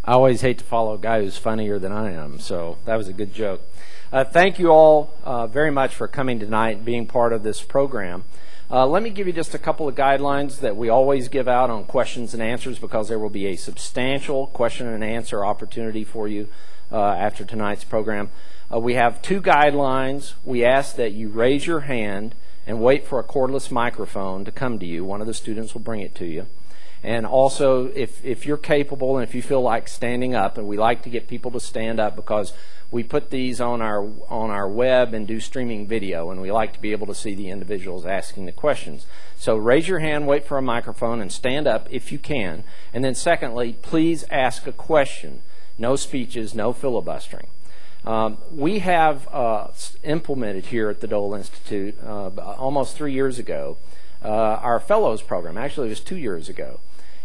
I always hate to follow a guy who's funnier than I am, so that was a good joke. Thank you all very much for coming tonight and being part of this program. Let me give you just a couple of guidelines that we always give out on questions and answers, because there will be a substantial question and answer opportunity for you after tonight's program. We have two guidelines. We ask that you raise your hand and wait for a cordless microphone to come to you. One of the students will bring it to you. And also, if you're capable and if you feel like standing up, and we like to get people to stand up because we put these on our web and do streaming video, and we like to be able to see the individuals asking the questions. So raise your hand, wait for a microphone, and stand up if you can. And then secondly, please ask a question. No speeches, no filibustering. We have implemented here at the Dole Institute almost 3 years ago our fellows program. Actually, it was 2 years ago.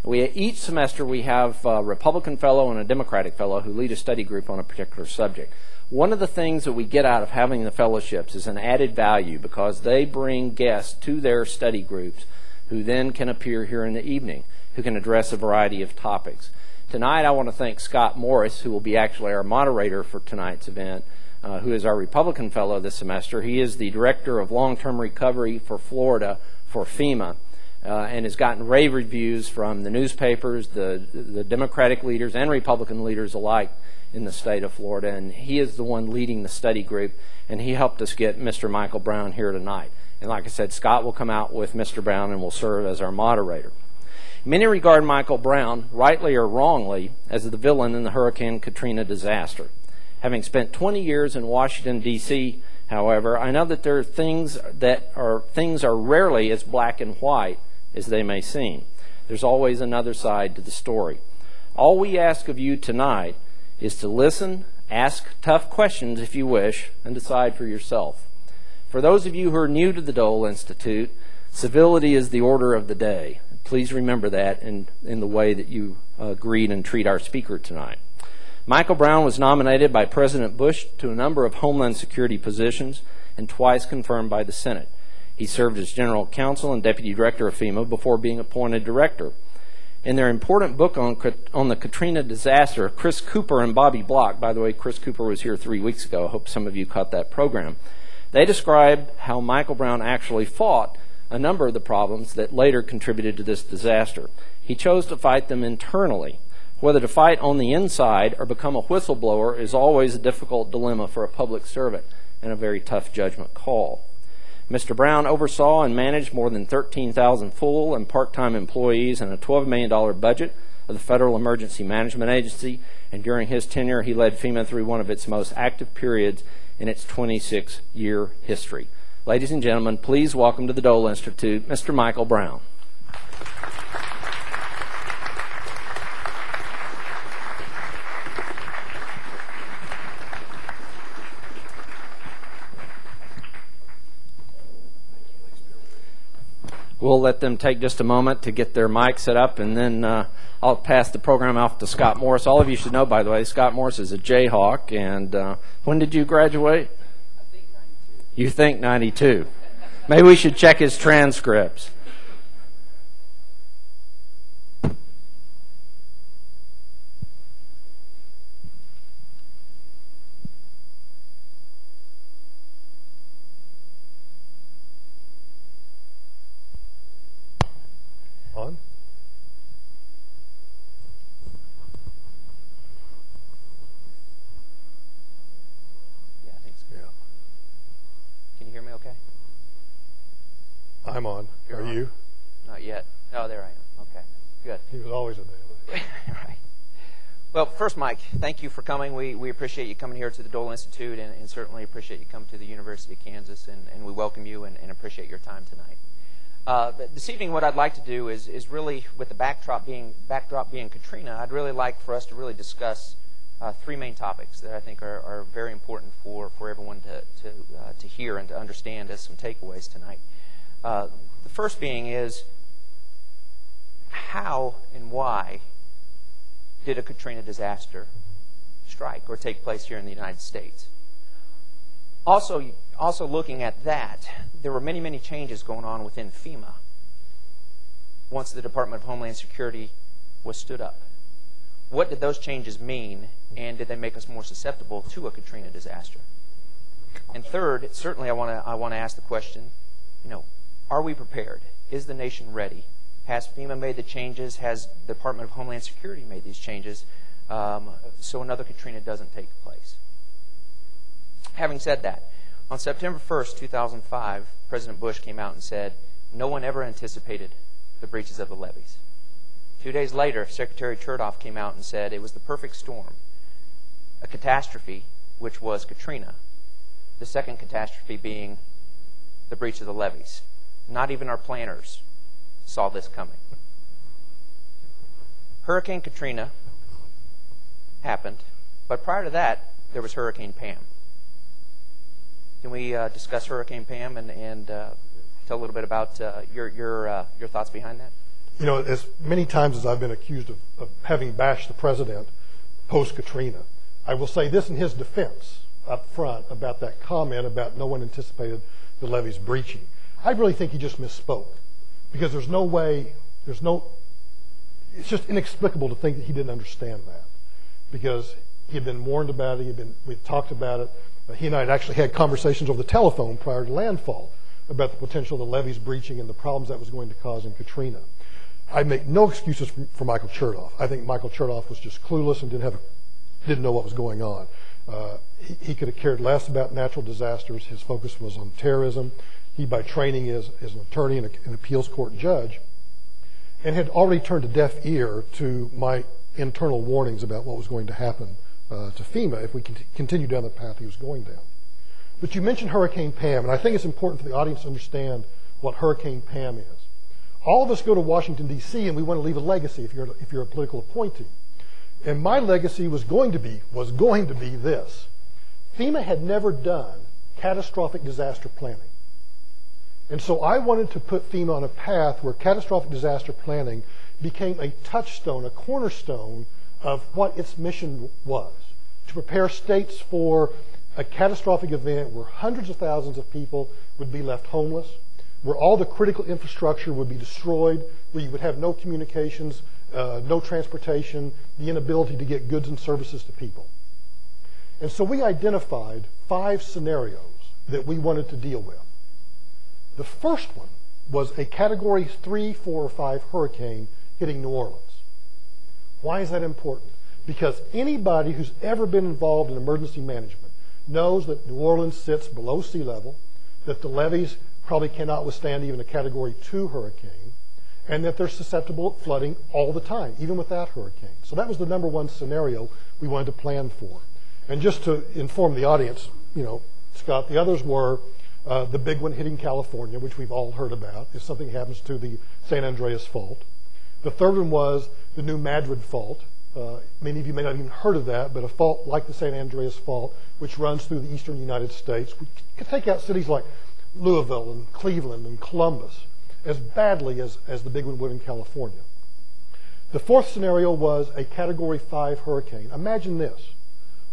Each semester we have a Republican fellow and a Democratic fellow who lead a study group on a particular subject. One of the things that we get out of having the fellowships is an added value, because they bring guests to their study groups who then can appear here in the evening, who can address a variety of topics. Tonight I want to thank Scott Morris, who will be actually our moderator for tonight's event, who is our Republican fellow this semester. He is the Director of Long-Term Recovery for Florida for FEMA. And has gotten rave reviews from the newspapers, the Democratic leaders and Republican leaders alike in the state of Florida. And he is the one leading the study group, and he helped us get Mr. Michael Brown here tonight. And like I said, Scott will come out with Mr. Brown and will serve as our moderator. Many regard Michael Brown, rightly or wrongly, as the villain in the Hurricane Katrina disaster. Having spent 20 years in Washington, D.C., however, I know that there are things are rarely as black and white as they may seem. There's always another side to the story. All we ask of you tonight is to listen, ask tough questions if you wish, and decide for yourself. For those of you who are new to the Dole Institute, civility is the order of the day. Please remember that in the way that you greet and treat our speaker tonight. Michael Brown was nominated by President Bush to a number of Homeland Security positions and twice confirmed by the Senate. He served as General Counsel and Deputy Director of FEMA before being appointed Director. In their important book on the Katrina disaster, Chris Cooper and Bobby Block, by the way, Chris Cooper was here 3 weeks ago. I hope some of you caught that program. They describe how Michael Brown actually fought a number of the problems that later contributed to this disaster. He chose to fight them internally. Whether to fight on the inside or become a whistleblower is always a difficult dilemma for a public servant and a very tough judgment call. Mr. Brown oversaw and managed more than 13,000 full and part-time employees and a $12 million budget of the Federal Emergency Management Agency, and during his tenure he led FEMA through one of its most active periods in its 26-year history. Ladies and gentlemen, please welcome to the Dole Institute, Mr. Michael Brown. We'll let them take just a moment to get their mic set up, and then I'll pass the program off to Scott Morris. All of you should know, by the way, Scott Morris is a Jayhawk. And when did you graduate? I think 92. You think 92. Maybe we should check his transcripts. On? Yeah, I think so. Yeah. Can you hear me okay? I'm on. You're Are on? you? Not yet. Oh, there I am. Okay, good. He was always a day late. Right. Well, first, Mike, thank you for coming. We appreciate you coming here to the Dole Institute, and certainly appreciate you coming to the University of Kansas, and we welcome you and appreciate your time tonight. This evening, what I'd like to do is really, with the backdrop being Katrina, I'd really like for us to really discuss three main topics that I think are very important for everyone to hear and to understand as some takeaways tonight. The first being is how and why did a Katrina disaster strike or take place here in the United States? Also looking at that, there were many, many changes going on within FEMA once the Department of Homeland Security was stood up. What did those changes mean, and did they make us more susceptible to a Katrina disaster? And third, certainly I want to ask the question, are we prepared? Is the nation ready? Has FEMA made the changes? Has the Department of Homeland Security made these changes so another Katrina doesn't take place? Having said that, on September 1st, 2005, President Bush came out and said, no one ever anticipated the breaches of the levees. 2 days later, Secretary Chertoff came out and said it was the perfect storm, a catastrophe, which was Katrina, the second catastrophe being the breach of the levees. Not even our planners saw this coming. Hurricane Katrina happened, but prior to that, there was Hurricane Pam. Can we discuss Hurricane Pam and tell a little bit about your thoughts behind that? As many times as I've been accused of having bashed the president post-Katrina, I will say this in his defense up front about that comment about no one anticipated the levees breaching. I really think he just misspoke, because there's no way, it's just inexplicable to think that he didn't understand that, because he had been warned about it, we'd talked about it. He and I had actually had conversations over the telephone prior to landfall about the potential of the levees breaching and the problems that was going to cause in Katrina. I make no excuses for Michael Chertoff. I think Michael Chertoff was just clueless and didn't know what was going on. He could have cared less about natural disasters. His focus was on terrorism. He, by training, is an attorney and an appeals court judge, and had already turned a deaf ear to my internal warnings about what was going to happen to FEMA if we continue down the path he was going down. But you mentioned Hurricane Pam, and I think it's important for the audience to understand what Hurricane Pam is. All of us go to Washington, D.C., and we want to leave a legacy if you're a political appointee. And my legacy was going to be this. FEMA had never done catastrophic disaster planning. And so I wanted to put FEMA on a path where catastrophic disaster planning became a touchstone, a cornerstone of what its mission was, to prepare states for a catastrophic event where hundreds of thousands of people would be left homeless, where all the critical infrastructure would be destroyed, where you would have no communications, no transportation, the inability to get goods and services to people. And so we identified 5 scenarios that we wanted to deal with. The first one was a Category 3, 4, or 5 hurricane hitting New Orleans. Why is that important? Because anybody who's ever been involved in emergency management knows that New Orleans sits below sea level, that the levees probably cannot withstand even a Category 2 hurricane, and that they're susceptible to flooding all the time, even without hurricane. So that was the number one scenario we wanted to plan for. And just to inform the audience, Scott, the others were the big one hitting California, which we've all heard about, if something happens to the San Andreas Fault. The third one was the New Madrid Fault. Many of you may not have even heard of that, but a fault like the San Andreas Fault, which runs through the eastern United States, could take out cities like Louisville and Cleveland and Columbus as badly as the big one would in California. The fourth scenario was a Category 5 hurricane. Imagine this.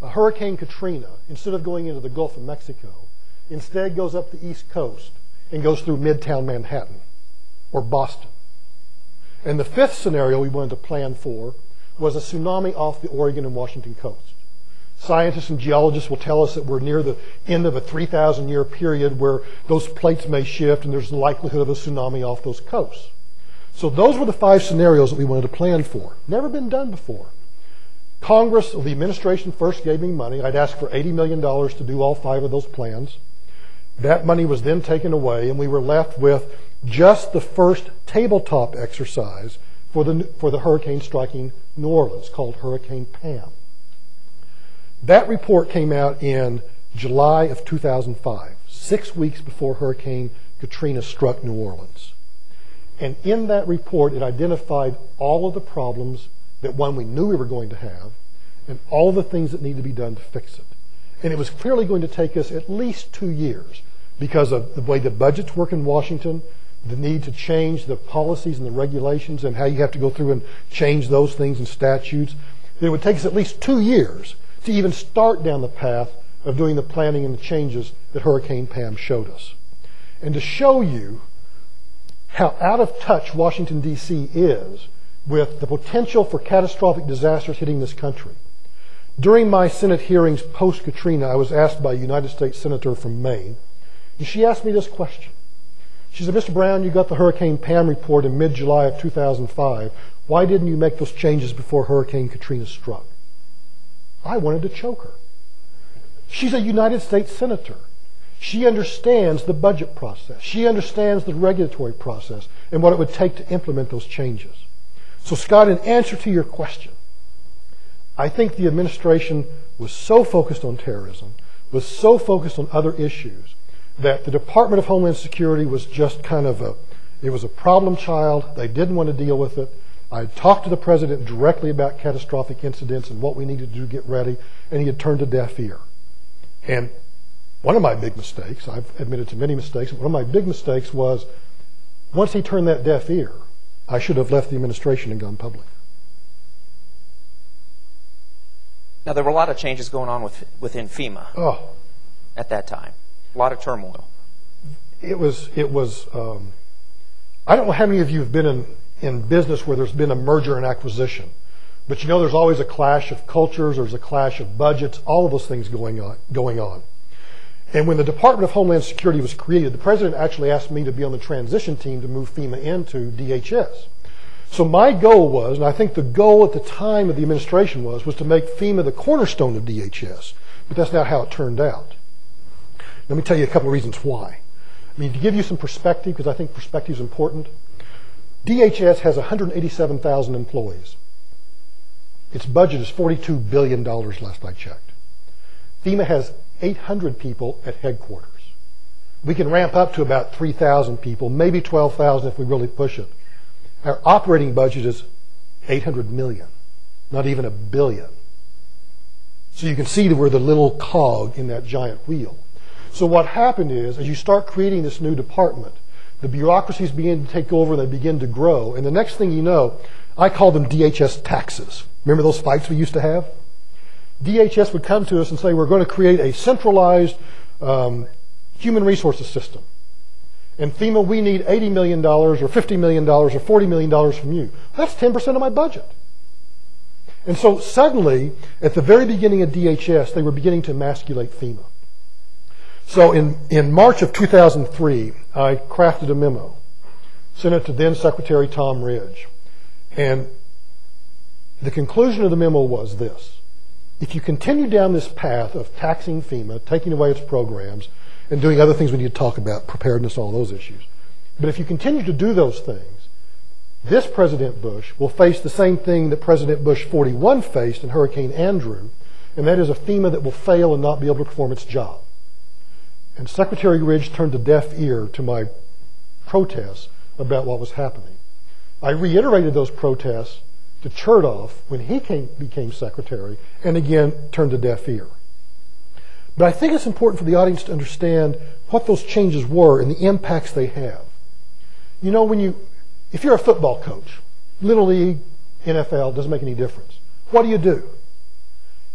A Hurricane Katrina, instead of going into the Gulf of Mexico, instead goes up the East Coast and goes through Midtown Manhattan or Boston. And the fifth scenario we wanted to plan for was a tsunami off the Oregon and Washington coast. Scientists and geologists will tell us that we're near the end of a 3,000-year period where those plates may shift and there's the likelihood of a tsunami off those coasts. So those were the 5 scenarios that we wanted to plan for. Never been done before. Congress, or the administration, first gave me money. I'd asked for $80 million to do all 5 of those plans. That money was then taken away, and we were left with just the first tabletop exercise for the hurricane striking New Orleans, called Hurricane Pam. That report came out in July of 2005, 6 weeks before Hurricane Katrina struck New Orleans. And in that report, it identified all of the problems that, one, we knew we were going to have, and all the things that need to be done to fix it. And it was clearly going to take us at least 2 years because of the way the budgets work in Washington, the need to change the policies and the regulations and how you have to go through and change those things in statutes. It would take us at least 2 years to even start down the path of doing the planning and the changes that Hurricane Pam showed us. And to show you how out of touch Washington, D.C. is with the potential for catastrophic disasters hitting this country. During my Senate hearings post-Katrina, I was asked by a United States Senator from Maine, and she asked me this question. She said, Mr. Brown, you got the Hurricane Pam report in mid-July of 2005. Why didn't you make those changes before Hurricane Katrina struck? I wanted to choke her. She's a United States Senator. She understands the budget process. She understands the regulatory process and what it would take to implement those changes. So, Scott, in answer to your question, I think the administration was so focused on terrorism, was so focused on other issues, that the Department of Homeland Security was just kind of it was a problem child. They didn't want to deal with it. I talked to the president directly about catastrophic incidents and what we needed to do to get ready, and he had turned a deaf ear. And one of my big mistakes, I've admitted to many mistakes, but one of my big mistakes was once he turned that deaf ear, I should have left the administration and gone public. Now, there were a lot of changes going on within FEMA at that time. A lot of turmoil. It was. I don't know how many of you have been in business where there's been a merger and acquisition, but you know there's always a clash of cultures, there's a clash of budgets, all of those things going on. And when the Department of Homeland Security was created, the president actually asked me to be on the transition team to move FEMA into DHS. So my goal was, and I think the goal at the time of the administration was to make FEMA the cornerstone of DHS, but that's not how it turned out. Let me tell you a couple of reasons why. I mean, to give you some perspective, because I think perspective is important, DHS has 187,000 employees. Its budget is $42 billion last I checked. FEMA has 800 people at headquarters. We can ramp up to about 3,000 people, maybe 12,000 if we really push it. Our operating budget is $800 million, not even $1 billion. So you can see that we're the little cog in that giant wheel. So what happened is, as you start creating this new department, the bureaucracies begin to take over, they begin to grow, and the next thing you know, I call them DHS taxes. Remember those fights we used to have? DHS would come to us and say, we're going to create a centralized human resources system. And FEMA, we need $80 million or $50 million or $40 million from you. That's 10% of my budget. And so suddenly, at the very beginning of DHS, they were beginning to emasculate FEMA. So in March of 2003, I crafted a memo, sent it to then Secretary Tom Ridge. And the conclusion of the memo was this. If you continue down this path of taxing FEMA, taking away its programs, and doing other things we need to talk about, preparedness, all those issues. But if you continue to do those things, this President Bush will face the same thing that President Bush 41 faced in Hurricane Andrew, and that is a FEMA that will fail and not be able to perform its job. And Secretary Ridge turned a deaf ear to my protests about what was happening. I reiterated those protests to Chertoff when he became secretary, and again turned a deaf ear. But I think it's important for the audience to understand what those changes were and the impacts they have. You know, if you're a football coach, Little League, NFL, doesn't make any difference. What do?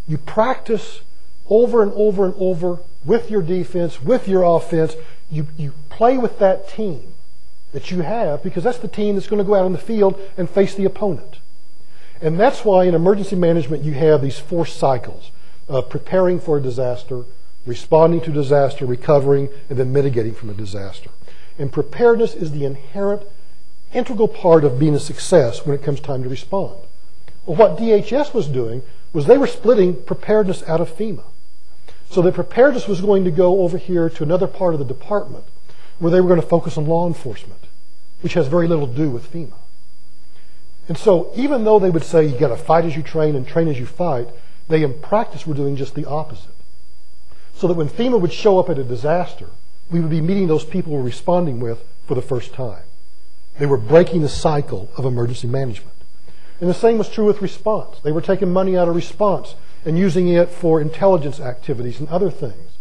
You practice over and over and over with your defense, with your offense. You play with that team that you have because that's the team that's going to go out on the field and face the opponent. And that's why in emergency management you have these 4 cycles of preparing for a disaster, responding to disaster, recovering, and then mitigating from a disaster. And preparedness is the inherent, integral part of being a success when it comes time to respond. Well, what DHS was doing was they were splitting preparedness out of FEMA. So the preparedness was going to go over here to another part of the department where they were going to focus on law enforcement, which has very little to do with FEMA. And so even though they would say you got to fight as you train and train as you fight, they in practice were doing just the opposite. So that when FEMA would show up at a disaster, we would be meeting those people we're responding with for the first time. They were breaking the cycle of emergency management. And the same was true with response. They were taking money out of response and using it for intelligence activities and other things.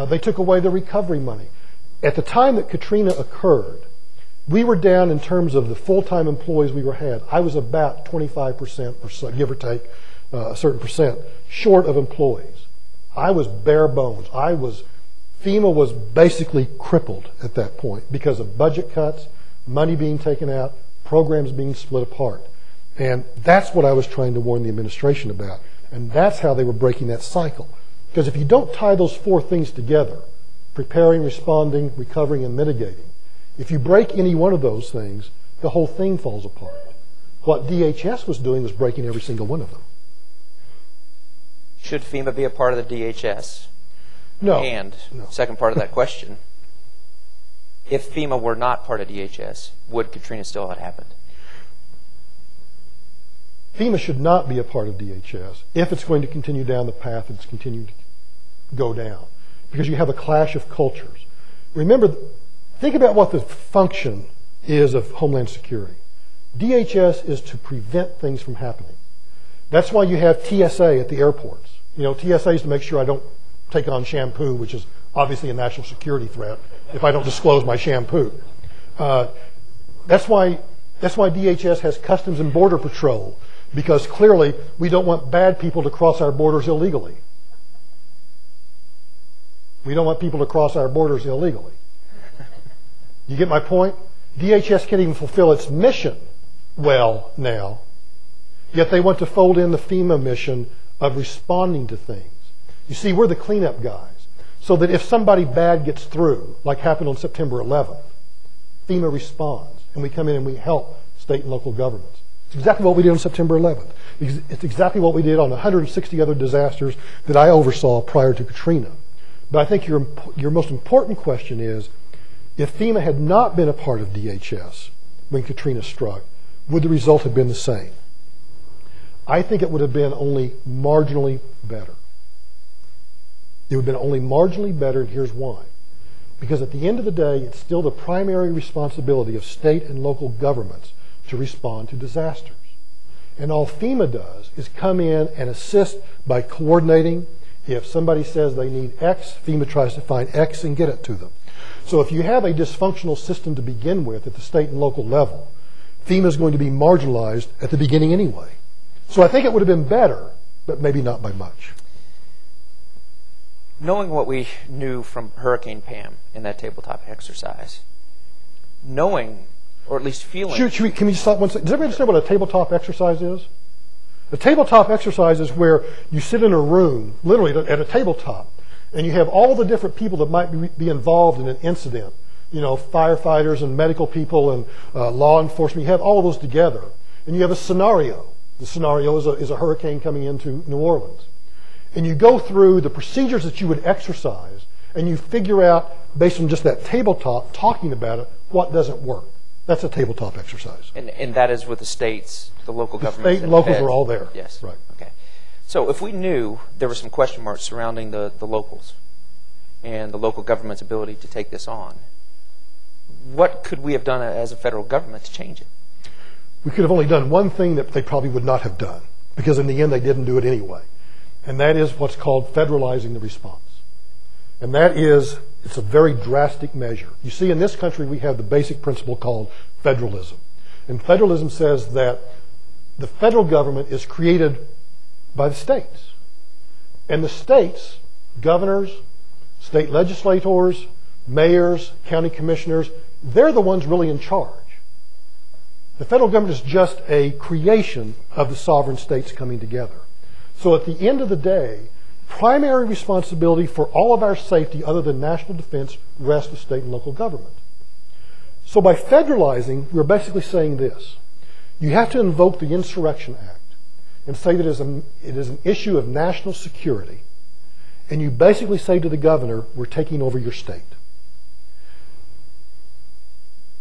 They took away the recovery money. At the time that Katrina occurred, we were down in terms of the full-time employees we had. I was about 25%, or so, give or take a certain percent, short of employees. I was bare bones. FEMA was basically crippled at that point because of budget cuts, money being taken out, programs being split apart. And that's what I was trying to warn the administration about. And that's how they were breaking that cycle. Because if you don't tie those four things together, preparing, responding, recovering, and mitigating, if you break any one of those things, the whole thing falls apart. What DHS was doing was breaking every single one of them. Should FEMA be a part of the DHS? No. And no. Second part of that question, if FEMA were not part of DHS, would Katrina still have happened? FEMA should not be a part of DHS if it's going to continue down the path it's continuing to go down, because you have a clash of cultures. Remember, think about what the function is of Homeland Security. DHS is to prevent things from happening. That's why you have TSA at the airports. You know, TSA is to make sure I don't take on shampoo, which is obviously a national security threat if I don't disclose my shampoo. That's why DHS has Customs and Border Patrol, because clearly we don't want bad people to cross our borders illegally. We don't want people to cross our borders illegally. You get my point? DHS can't even fulfill its mission well now, yet they want to fold in the FEMA mission of responding to things. You see, we're the cleanup guys, so that if somebody bad gets through, like happened on September 11th, FEMA responds, and we come in and we help state and local governments. It's exactly what we did on September 11th. It's exactly what we did on 160 other disasters that I oversaw prior to Katrina. But I think your most important question is, if FEMA had not been a part of DHS when Katrina struck, would the result have been the same? I think it would have been only marginally better. It would have been only marginally better, and here's why. Because at the end of the day, it's still the primary responsibility of state and local governments to respond to disasters. And all FEMA does is come in and assist by coordinating. If somebody says they need X, FEMA tries to find X and get it to them. So if you have a dysfunctional system to begin with at the state and local level, FEMA is going to be marginalized at the beginning anyway. So I think it would have been better, but maybe not by much. Knowing what we knew from Hurricane Pam in that tabletop exercise, knowing, or at least feeling... Can we stop one second? Does everybody understand what a tabletop exercise is? A tabletop exercise is where you sit in a room, literally at a tabletop, and you have all the different people that might be involved in an incident. You know, firefighters and medical people and law enforcement. You have all of those together, and you have a scenario. The scenario is a hurricane coming into New Orleans. And you go through the procedures that you would exercise, and you figure out, based on just that tabletop, talking about it, what doesn't work. That's a tabletop exercise. And that is with the states, the local governments. The state and locals are all there. Yes. Right. Okay. So if we knew there were some question marks surrounding the locals and the local government's ability to take this on, what could we have done as a federal government to change it? We could have only done one thing that they probably would not have done, because in the end they didn't do it anyway. And that is what's called federalizing the response. And that is, it's a very drastic measure. You see, in this country we have the basic principle called federalism. And federalism says that the federal government is created by the states. And the states, governors, state legislators, mayors, county commissioners, they're the ones really in charge. The federal government is just a creation of the sovereign states coming together. So at the end of the day, primary responsibility for all of our safety other than national defense rests with state and local government. So by federalizing, we're basically saying this. You have to invoke the Insurrection Act and say that it is an issue of national security, and you basically say to the governor, we're taking over your state.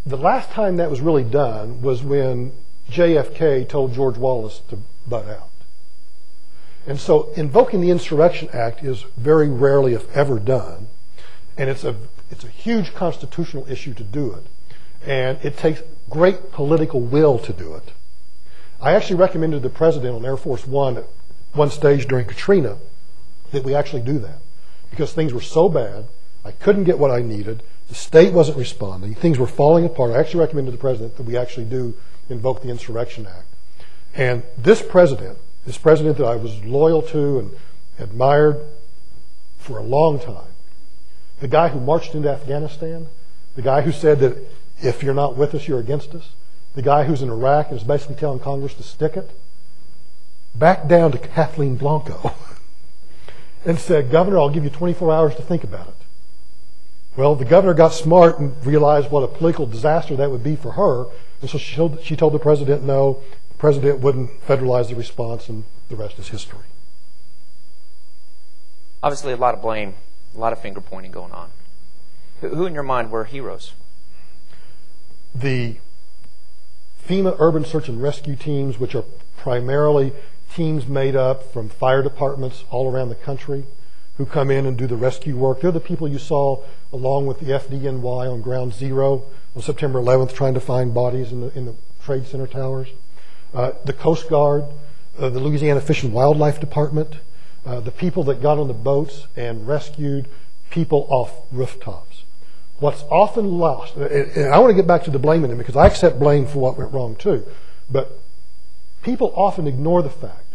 The last time that was really done was when JFK told George Wallace to butt out. And so invoking the Insurrection Act is very rarely, if ever, done. And it's a huge constitutional issue to do it. And it takes great political will to do it. I actually recommended to the president on Air Force One at one stage during Katrina that we actually do that. Because things were so bad, I couldn't get what I needed, the state wasn't responding, things were falling apart. I actually recommended to the president that we actually do invoke the Insurrection Act. And this president that I was loyal to and admired for a long time, the guy who marched into Afghanistan, the guy who said that if you're not with us, you're against us, the guy who's in Iraq and is basically telling Congress to stick it, backed down to Kathleen Blanco and said, Governor, I'll give you 24 hours to think about it. Well, the governor got smart and realized what a political disaster that would be for her, and so she told the president no. The president wouldn't federalize the response, and the rest is history. Obviously, a lot of blame, a lot of finger pointing going on. Who in your mind were heroes? The FEMA urban search and rescue teams, which are primarily teams made up from fire departments all around the country who come in and do the rescue work. They're the people you saw along with the FDNY on Ground Zero on September 11th trying to find bodies in the Trade Center towers. The Coast Guard, the Louisiana Fish and Wildlife Department, the people that got on the boats and rescued people off rooftops. What's often lost, and I want to get back to the blaming them because I accept blame for what went wrong too, but people often ignore the fact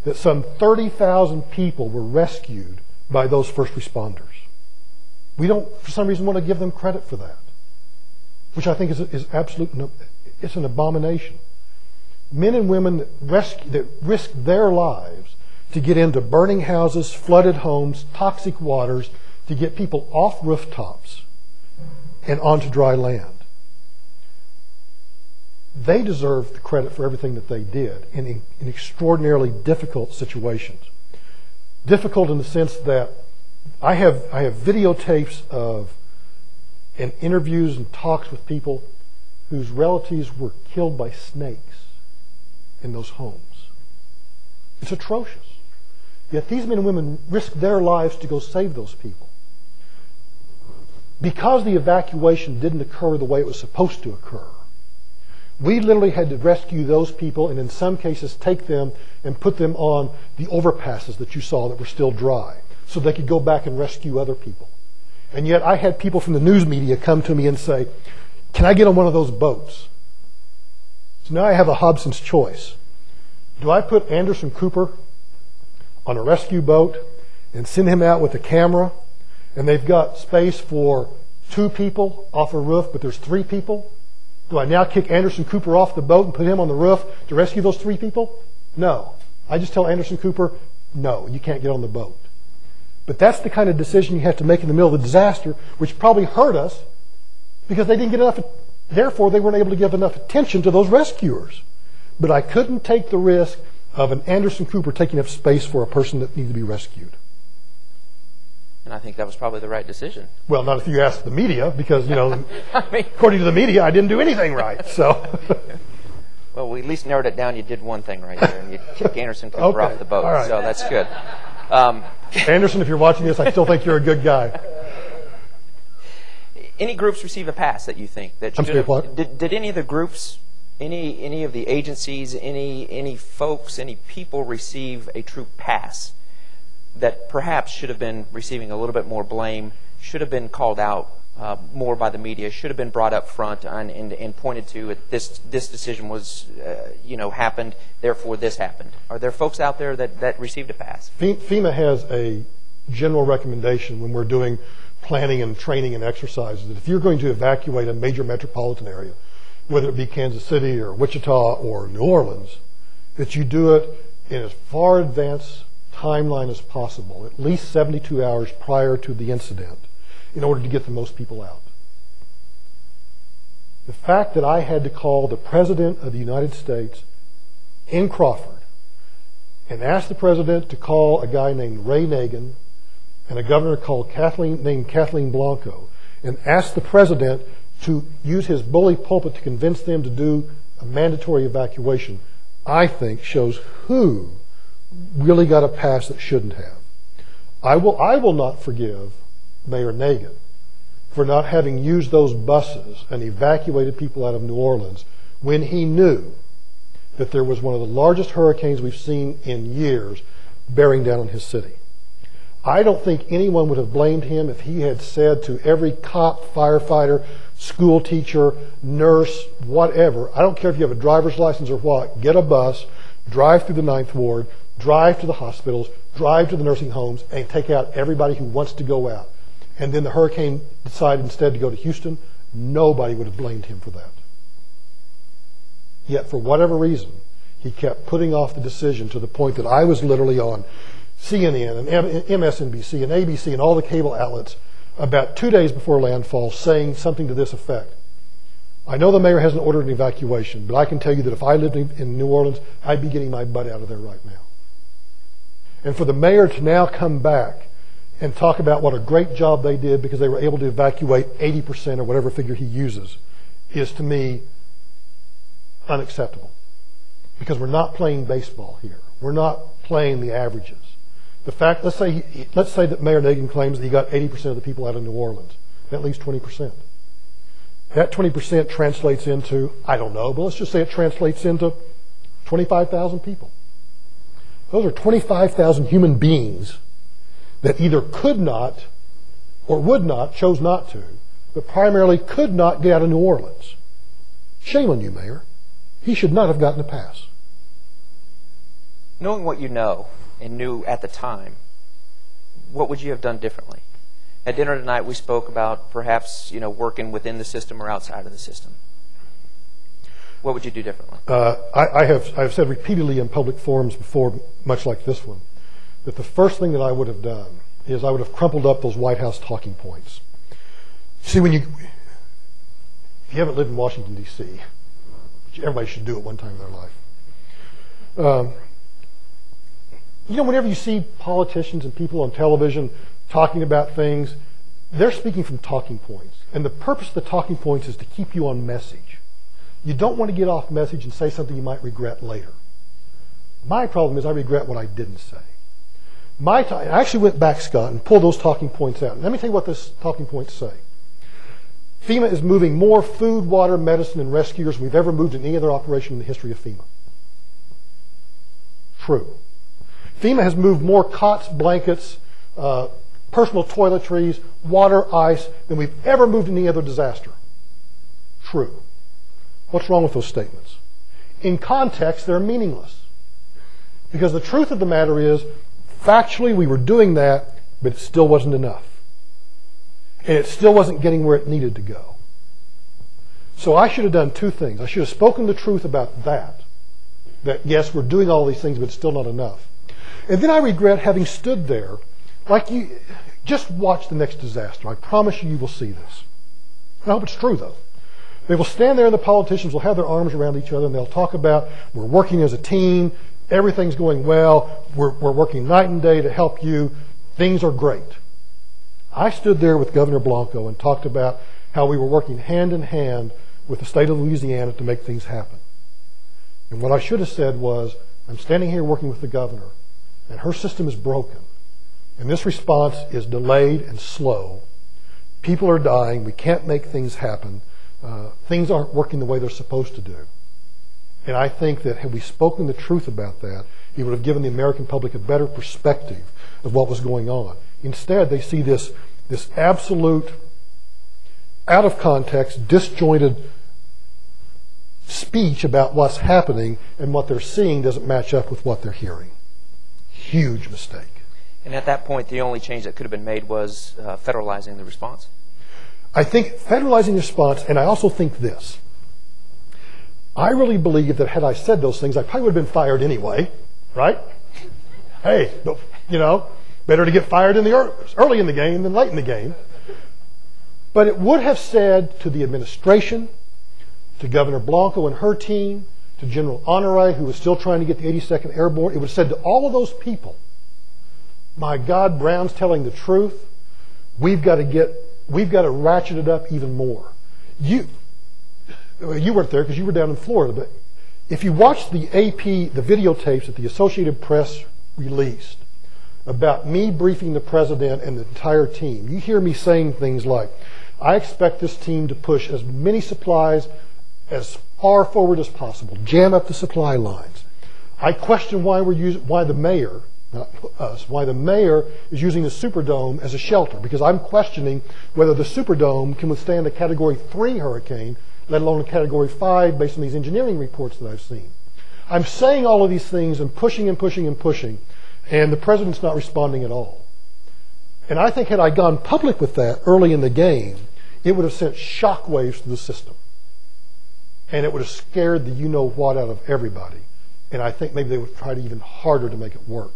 that some 30,000 people were rescued by those first responders. We don't, for some reason, want to give them credit for that, which I think is absolute. It's an abomination. Men and women that risk their lives to get into burning houses, flooded homes, toxic waters, to get people off rooftops and onto dry land. They deserve the credit for everything that they did in extraordinarily difficult situations. Difficult in the sense that I have videotapes of and interviews and talks with people whose relatives were killed by snakes in those homes. It's atrocious. Yet these men and women risked their lives to go save those people. Because the evacuation didn't occur the way it was supposed to occur, we literally had to rescue those people and in some cases take them and put them on the overpasses that you saw that were still dry so they could go back and rescue other people. And yet I had people from the news media come to me and say, can I get on one of those boats? So now I have a Hobson's choice. Do I put Anderson Cooper on a rescue boat and send him out with a camera and they've got space for 2 people off a roof but there's 3 people? Do I now kick Anderson Cooper off the boat and put him on the roof to rescue those 3 people? No. I just tell Anderson Cooper, no, you can't get on the boat. But that's the kind of decision you have to make in the middle of the disaster, which probably hurt us because they didn't get enough, therefore they weren't able to give enough attention to those rescuers. But I couldn't take the risk of an Anderson Cooper taking up space for a person that needed to be rescued. And I think that was probably the right decision. Well, not if you ask the media, because, I mean, according to the media, I didn't do anything right. So, well, we at least narrowed it down. You did one thing right there, and you kicked Anderson Cooper off the boat. Right. So that's good. Anderson, if you're watching this, I still think you're a good guy. Any groups receive a pass that you think that should have, did any of the groups, any of the agencies, any folks, any people receive a true pass that perhaps should have been receiving a little bit more blame, should have been called out more by the media, should have been brought up front and pointed to this decision was happened, therefore this happened? Are there folks out there that received a pass? FEMA has a general recommendation when we're doing planning and training and exercises that if you're going to evacuate a major metropolitan area, whether it be Kansas City or Wichita or New Orleans, that you do it in as far advance timeline as possible, at least 72 hours prior to the incident, in order to get the most people out. The fact that I had to call the President of the United States in Crawford and ask the President to call a guy named Ray Nagin and a governor named Kathleen Blanco and ask the President to use his bully pulpit to convince them to do a mandatory evacuation, I think shows who really got a pass that shouldn't have. I will not forgive Mayor Nagin for not having used those buses and evacuated people out of New Orleans when he knew that there was one of the largest hurricanes we've seen in years bearing down on his city. I don't think anyone would have blamed him if he had said to every cop, firefighter, school teacher, nurse, whatever, I don't care if you have a driver's license or what, get a bus, drive through the 9th Ward, drive to the hospitals, drive to the nursing homes, and take out everybody who wants to go out. And then the hurricane decided instead to go to Houston. Nobody would have blamed him for that. Yet for whatever reason, he kept putting off the decision to the point that I was literally on CNN and MSNBC and ABC and all the cable outlets about 2 days before landfall saying something to this effect. I know the mayor hasn't ordered an evacuation, but I can tell you that if I lived in New Orleans, I'd be getting my butt out of there right now. And for the mayor to now come back and talk about what a great job they did because they were able to evacuate 80% or whatever figure he uses is, to me, unacceptable. Because we're not playing baseball here. We're not playing the averages. The fact, let's say that Mayor Nagin claims that he got 80% of the people out of New Orleans. That leaves 20%. That 20% translates into, I don't know, but let's just say it translates into 25,000 people. Those are 25,000 human beings that either could not or would not, chose not to, but primarily could not get out of New Orleans. Shame on you, Mayor. He should not have gotten a pass. Knowing what you know and knew at the time, what would you have done differently? At dinner tonight, we spoke about perhaps working within the system or outside of the system. What would you do differently? I have said repeatedly in public forums before, much like this one, that the first thing that I would have done is I would have crumpled up those White House talking points. See, if you haven't lived in Washington, D.C., which everybody should do at one time in their life, whenever you see politicians and people on television talking about things, they're speaking from talking points. And the purpose of the talking points is to keep you on message. You don't want to get off message and say something you might regret later. My problem is I regret what I didn't say. I actually went back, Scott, and pulled those talking points out. And let me tell you what those talking points say. FEMA is moving more food, water, medicine, and rescuers than we've ever moved in any other operation in the history of FEMA. True. FEMA has moved more cots, blankets, personal toiletries, water, ice than we've ever moved in any other disaster. True. What's wrong with those statements? In context, they're meaningless. Because the truth of the matter is, factually, we were doing that, but it still wasn't enough. And it still wasn't getting where it needed to go. So I should have done two things. I should have spoken the truth about that yes, we're doing all these things, but it's still not enough. And then I regret having stood there, like you, just watch the next disaster. I promise you will see this. I hope it's true, though. They will stand there and the politicians will have their arms around each other and they'll talk about, we're working as a team, everything's going well, we're working night and day to help you, things are great. I stood there with Governor Blanco and talked about how we were working hand in hand with the state of Louisiana to make things happen. And what I should have said was, I'm standing here working with the governor, and her system is broken. And this response is delayed and slow. People are dying. We can't make things happen. Things aren't working the way they're supposed to do. And I think that had we spoken the truth about that, it would have given the American public a better perspective of what was going on. Instead, they see this absolute, out of context, disjointed speech about what's happening, and what they're seeing doesn't match up with what they're hearing. Huge mistake. And at that point, the only change that could have been made was federalizing the response. I think federalizing the response, and I also think this. I really believe that had I said those things, I probably would have been fired anyway, right? Hey, better to get fired early in the game than late in the game. But it would have said to the administration, to Governor Blanco and her team, to General Honore, who was still trying to get the 82nd Airborne, it would have said to all of those people, my God, Brown's telling the truth. We've got to ratchet it up even more. You weren't there because you were down in Florida, but if you watch the AP, the videotapes that the Associated Press released about me briefing the president and the entire team, you hear me saying things like, I expect this team to push as many supplies as far forward as possible, jam up the supply lines. I question why the mayor, not us, why the mayor is using the Superdome as a shelter, because I'm questioning whether the Superdome can withstand a Category 3 hurricane, let alone a Category 5 based on these engineering reports that I've seen. I'm saying all of these things and pushing and pushing and pushing, and the president's not responding at all. And I think had I gone public with that early in the game, it would have sent shockwaves to the system. And it would have scared the you-know-what out of everybody. And I think maybe they would have tried even harder to make it work.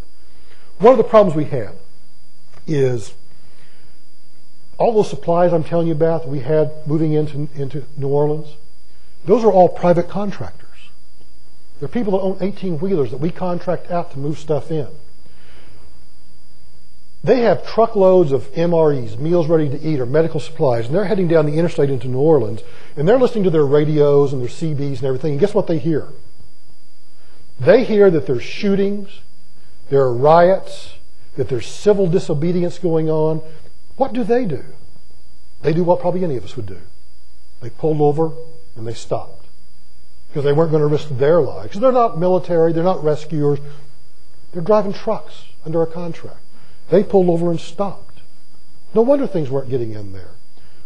One of the problems we had is all those supplies I'm telling you about that we had moving into New Orleans, those are all private contractors. They're people that own 18-wheelers that we contract out to move stuff in. They have truckloads of MREs, meals ready to eat, or medical supplies, and they're heading down the interstate into New Orleans, and they're listening to their radios and their CBs and everything, and guess what they hear? They hear that there's shootings, there are riots, that there's civil disobedience going on. What do? They do what probably any of us would do. They pulled over and they stopped because they weren't going to risk their lives. Because they're not military, they're not rescuers. They're driving trucks under a contract. They pulled over and stopped. No wonder things weren't getting in there.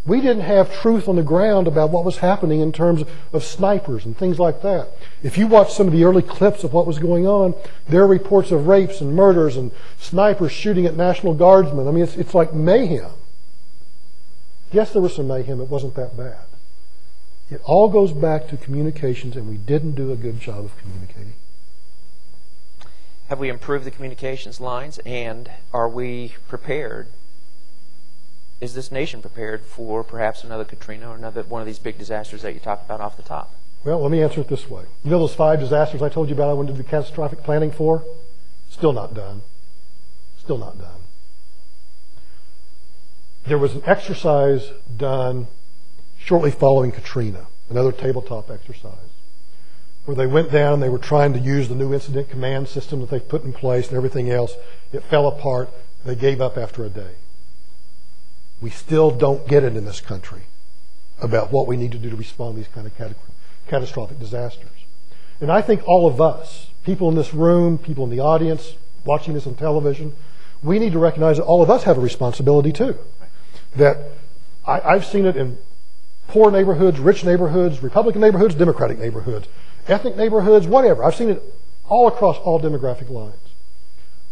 We didn't have truth on the ground about what was happening in terms of snipers and things like that. If you watch some of the early clips of what was going on, there are reports of rapes and murders and snipers shooting at National Guardsmen. I mean, it's like mayhem. Yes, there was some mayhem. It wasn't that bad. It all goes back to communications, and we didn't do a good job of communicating. Have we improved the communications lines, and are we prepared? Is this nation prepared for perhaps another Katrina or another one of these big disasters that you talked about off the top? Well, let me answer it this way. You know those 5 disasters I told you about I wanted to do catastrophic planning for? Still not done. Still not done. There was an exercise done shortly following Katrina, another tabletop exercise, where they went down and they were trying to use the new incident command system that they've put in place and everything else. It fell apart. They gave up after a day. We still don't get it in this country about what we need to do to respond to these kind of catastrophic disasters. And I think all of us, people in this room, people in the audience, watching this on television, we need to recognize that all of us have a responsibility too. That I've seen it in poor neighborhoods, rich neighborhoods, Republican neighborhoods, Democratic neighborhoods, ethnic neighborhoods, whatever. I've seen it all across all demographic lines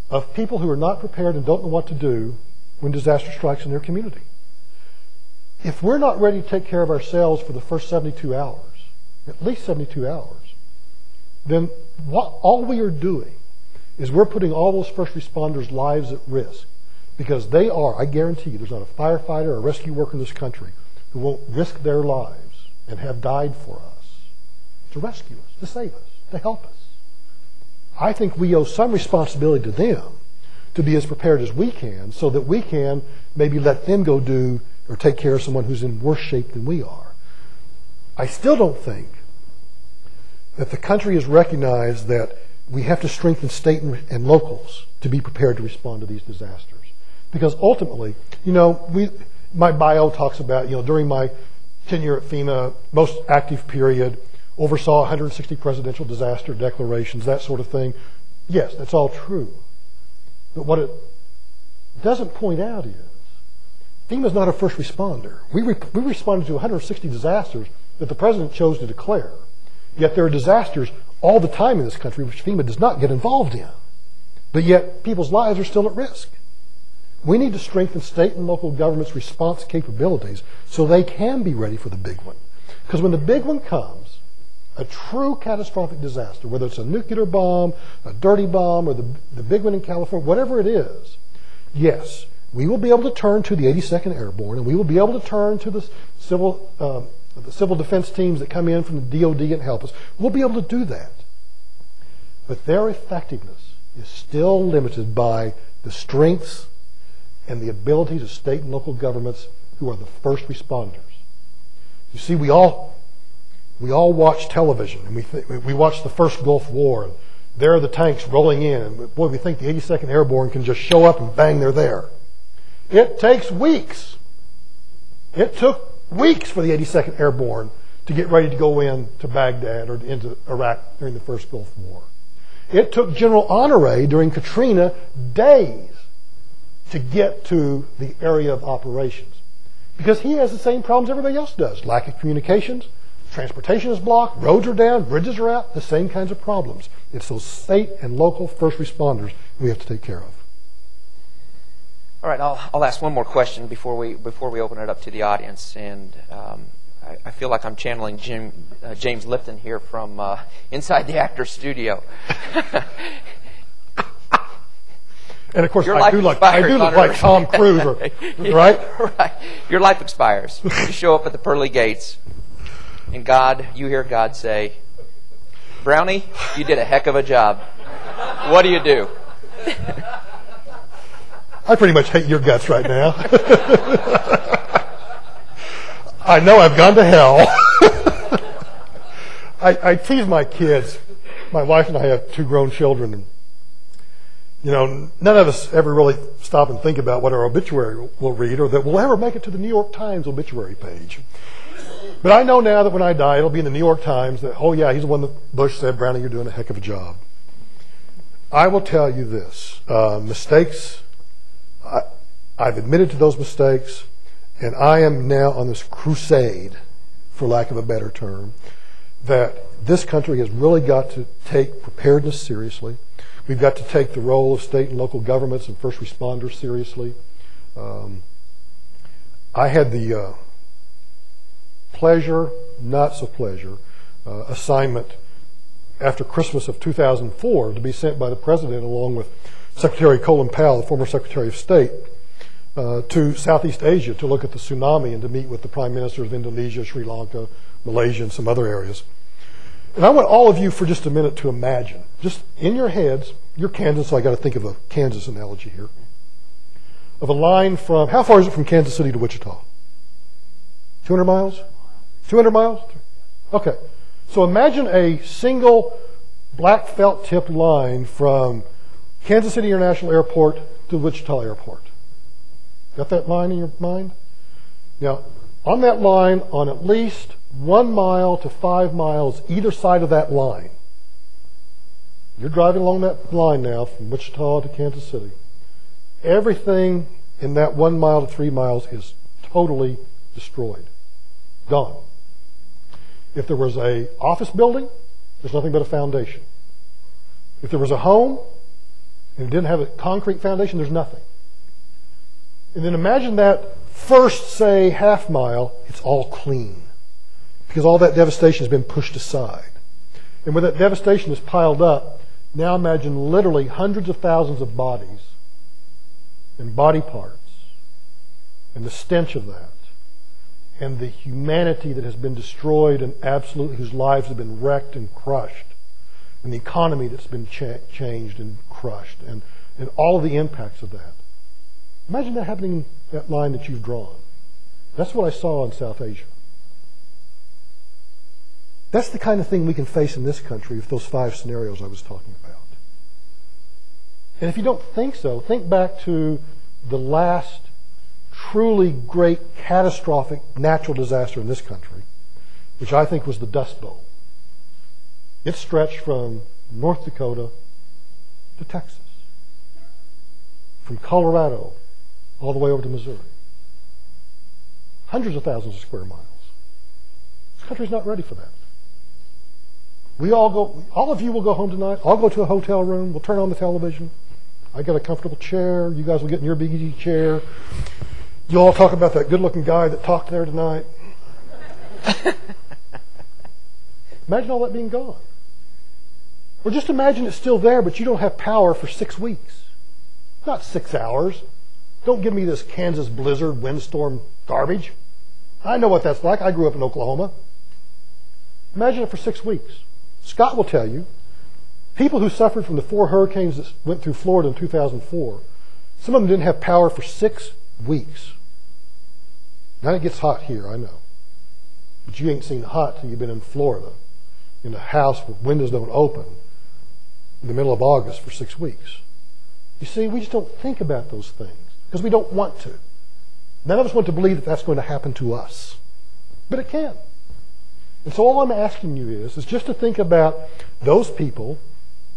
of people who are not prepared and don't know what to do when disaster strikes in their community. If we're not ready to take care of ourselves for the first 72 hours, at least 72 hours, then all we are doing is we're putting all those first responders' lives at risk, because they are, I guarantee you, there's not a firefighter or a rescue worker in this country who won't risk their lives and have died for us to rescue us, to save us, to help us. I think we owe some responsibility to them to be as prepared as we can so that we can maybe let them go do or take care of someone who's in worse shape than we are. I still don't think that the country has recognized that we have to strengthen state and locals to be prepared to respond to these disasters. Because ultimately, my bio talks about, during my tenure at FEMA, most active period, oversaw 160 presidential disaster declarations, that sort of thing. Yes, that's all true. But what it doesn't point out is FEMA is not a first responder. We responded to 160 disasters that the president chose to declare. Yet there are disasters all the time in this country which FEMA does not get involved in. But yet people's lives are still at risk. We need to strengthen state and local governments' response capabilities so they can be ready for the big one. Because when the big one comes, a true catastrophic disaster, whether it's a nuclear bomb, a dirty bomb, or the big one in California, whatever it is, yes, we will be able to turn to the 82nd Airborne, and we will be able to turn to the civil defense teams that come in from the DOD and help us. We'll be able to do that. But their effectiveness is still limited by the strengths and the abilities of state and local governments who are the first responders. You see, we all watch television, and we watch the first Gulf War, and there are the tanks rolling in, and boy, we think the 82nd Airborne can just show up and bang, they're there. It takes weeks. It took weeks for the 82nd Airborne to get ready to go in to Baghdad or into Iraq during the first Gulf War. It took General Honore during Katrina days to get to the area of operations, because he has the same problems everybody else does. Lack of communications, transportation is blocked, roads are down, bridges are out, the same kinds of problems. It's those state and local first responders we have to take care of. All right, I'll ask one more question before we open it up to the audience, and I feel like I'm channeling James Lipton here from inside the actor's studio. And of course, Your I do look like Tom Cruise, right? Right. Your life expires. You show up at the pearly gates, and you hear God say, "Brownie, you did a heck of a job. What do you do?" I pretty much hate your guts right now. I know I've gone to hell. I tease my kids. My wife and I have 2 grown children, and none of us ever really stop and think about what our obituary will read, or that we'll ever make it to the New York Times obituary page. But I know now that when I die, it'll be in the New York Times that, oh yeah, he's the one that Bush said, "Brownie, you're doing a heck of a job." I will tell you this, mistakes, I've admitted to those mistakes, and I am now on this crusade, for lack of a better term, that this country has really got to take preparedness seriously. We've got to take the role of state and local governments and first responders seriously. I had the pleasure, not so pleasure, assignment after Christmas of 2004 to be sent by the President along with Secretary Colin Powell, the former Secretary of State, to Southeast Asia to look at the tsunami and to meet with the Prime Ministers of Indonesia, Sri Lanka, Malaysia, and some other areas. And I want all of you for just a minute to imagine, just in your heads, you're Kansas, so I got to think of a Kansas analogy here, of a line from, how far is it from Kansas City to Wichita? 200 miles? 200 miles? Okay. So imagine a single black felt tipped line from Kansas City International Airport to Wichita Airport. Got that line in your mind? Now, on that line, on at least 1 mile to 5 miles either side of that line, you're driving along that line now from Wichita to Kansas City. Everything in that 1 mile to 3 miles is totally destroyed. Gone. If there was an office building, there's nothing but a foundation. If there was a home and it didn't have a concrete foundation, there's nothing. And then imagine that first, say, half mile, it's all clean, because all that devastation has been pushed aside. And when that devastation is piled up, now imagine literally hundreds of thousands of bodies and body parts, and the stench of that, and the humanity that has been destroyed and absolutely whose lives have been wrecked and crushed, and the economy that's been changed and crushed, and all of the impacts of that. Imagine that happening in that line that you've drawn. That's what I saw in South Asia. That's the kind of thing we can face in this country with those 5 scenarios I was talking about. And if you don't think so, think back to the last truly great catastrophic natural disaster in this country, which I think was the Dust Bowl. It stretched from North Dakota to Texas, from Colorado all the way over to Missouri. Hundreds of thousands of square miles. This country's not ready for that. All of you will go home tonight. I'll go to a hotel room. We'll turn on the television. I got a comfortable chair. You guys will get in your big easy chair. You'll all talk about that good-looking guy that talked there tonight. Imagine all that being gone. Or just imagine it's still there, but you don't have power for 6 weeks. Not 6 hours. Don't give me this Kansas blizzard, windstorm garbage. I know what that's like. I grew up in Oklahoma. Imagine it for 6 weeks. Scott will tell you, people who suffered from the 4 hurricanes that went through Florida in 2004, some of them didn't have power for 6 weeks. Now it gets hot here, I know. But you ain't seen hot till you've been in Florida, in a house where windows don't open, in the middle of August for 6 weeks. You see, we just don't think about those things, because we don't want to. None of us want to believe that that's going to happen to us. But it can. And so all I'm asking you is just to think about those people,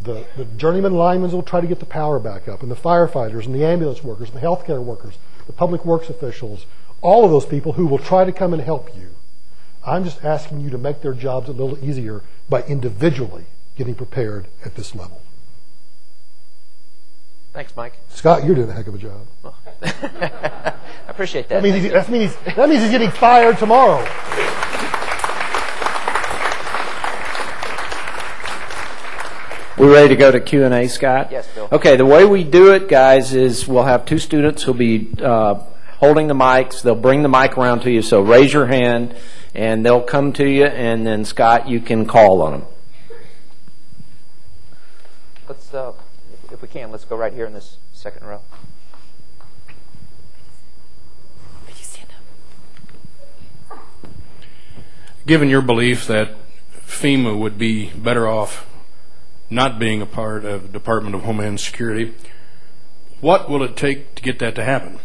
the journeyman linemen who will try to get the power back up, and the firefighters, and the ambulance workers, and the healthcare workers, the public works officials, all of those people who will try to come and help you. I'm just asking you to make their jobs a little easier by individually getting prepared at this level. Thanks, Mike. Scott, you're doing a heck of a job. Well, I appreciate that. That means he's getting fired tomorrow. We ready to go to Q&A, Scott? Yes, Bill. Okay, the way we do it, guys, is we'll have two students who'll be holding the mics. They'll bring the mic around to you, so raise your hand, and they'll come to you, and then, Scott, you can call on them. Let's, if we can, let's go right here in this second row. Could you stand up? Given your belief that FEMA would be better off not being a part of the Department of Homeland Security, what will it take to get that to happen?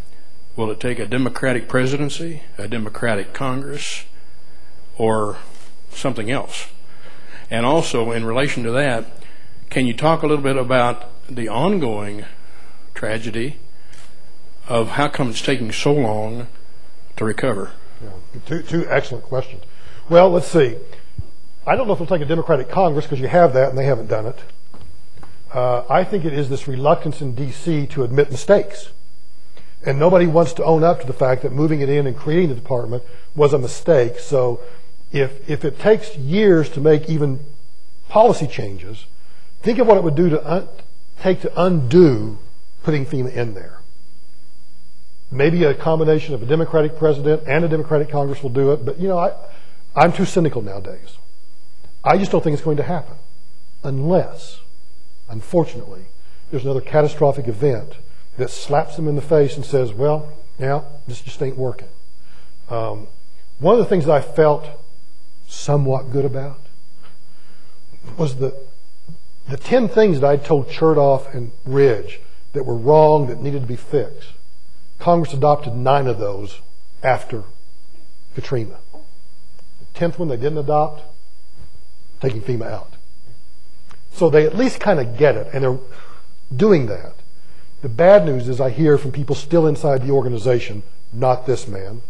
Will it take a Democratic presidency, a Democratic Congress, or something else? And also, in relation to that, can you talk a little bit about the ongoing tragedy of how come it's taking so long to recover? Yeah. Two excellent questions. Well, let's see. I don't know if it'll take a Democratic Congress because you have that and they haven't done it. I think it is this reluctance in D.C. to admit mistakes. And nobody wants to own up to the fact that moving it in and creating the department was a mistake. So if it takes years to make even policy changes, think of what it would do to take to undo putting FEMA in there. Maybe a combination of a Democratic president and a Democratic Congress will do it, but I'm too cynical nowadays. I just don't think it's going to happen unless, unfortunately, there's another catastrophic event that slaps them in the face and says, well, now this just ain't working. One of the things that I felt somewhat good about was the 10 things that I told Chertoff and Ridge that were wrong, that needed to be fixed. Congress adopted 9 of those after Katrina. The 10th one they didn't adopt, taking FEMA out. So they at least kind of get it, and they're doing that. The bad news is I hear from people still inside the organization, not this man,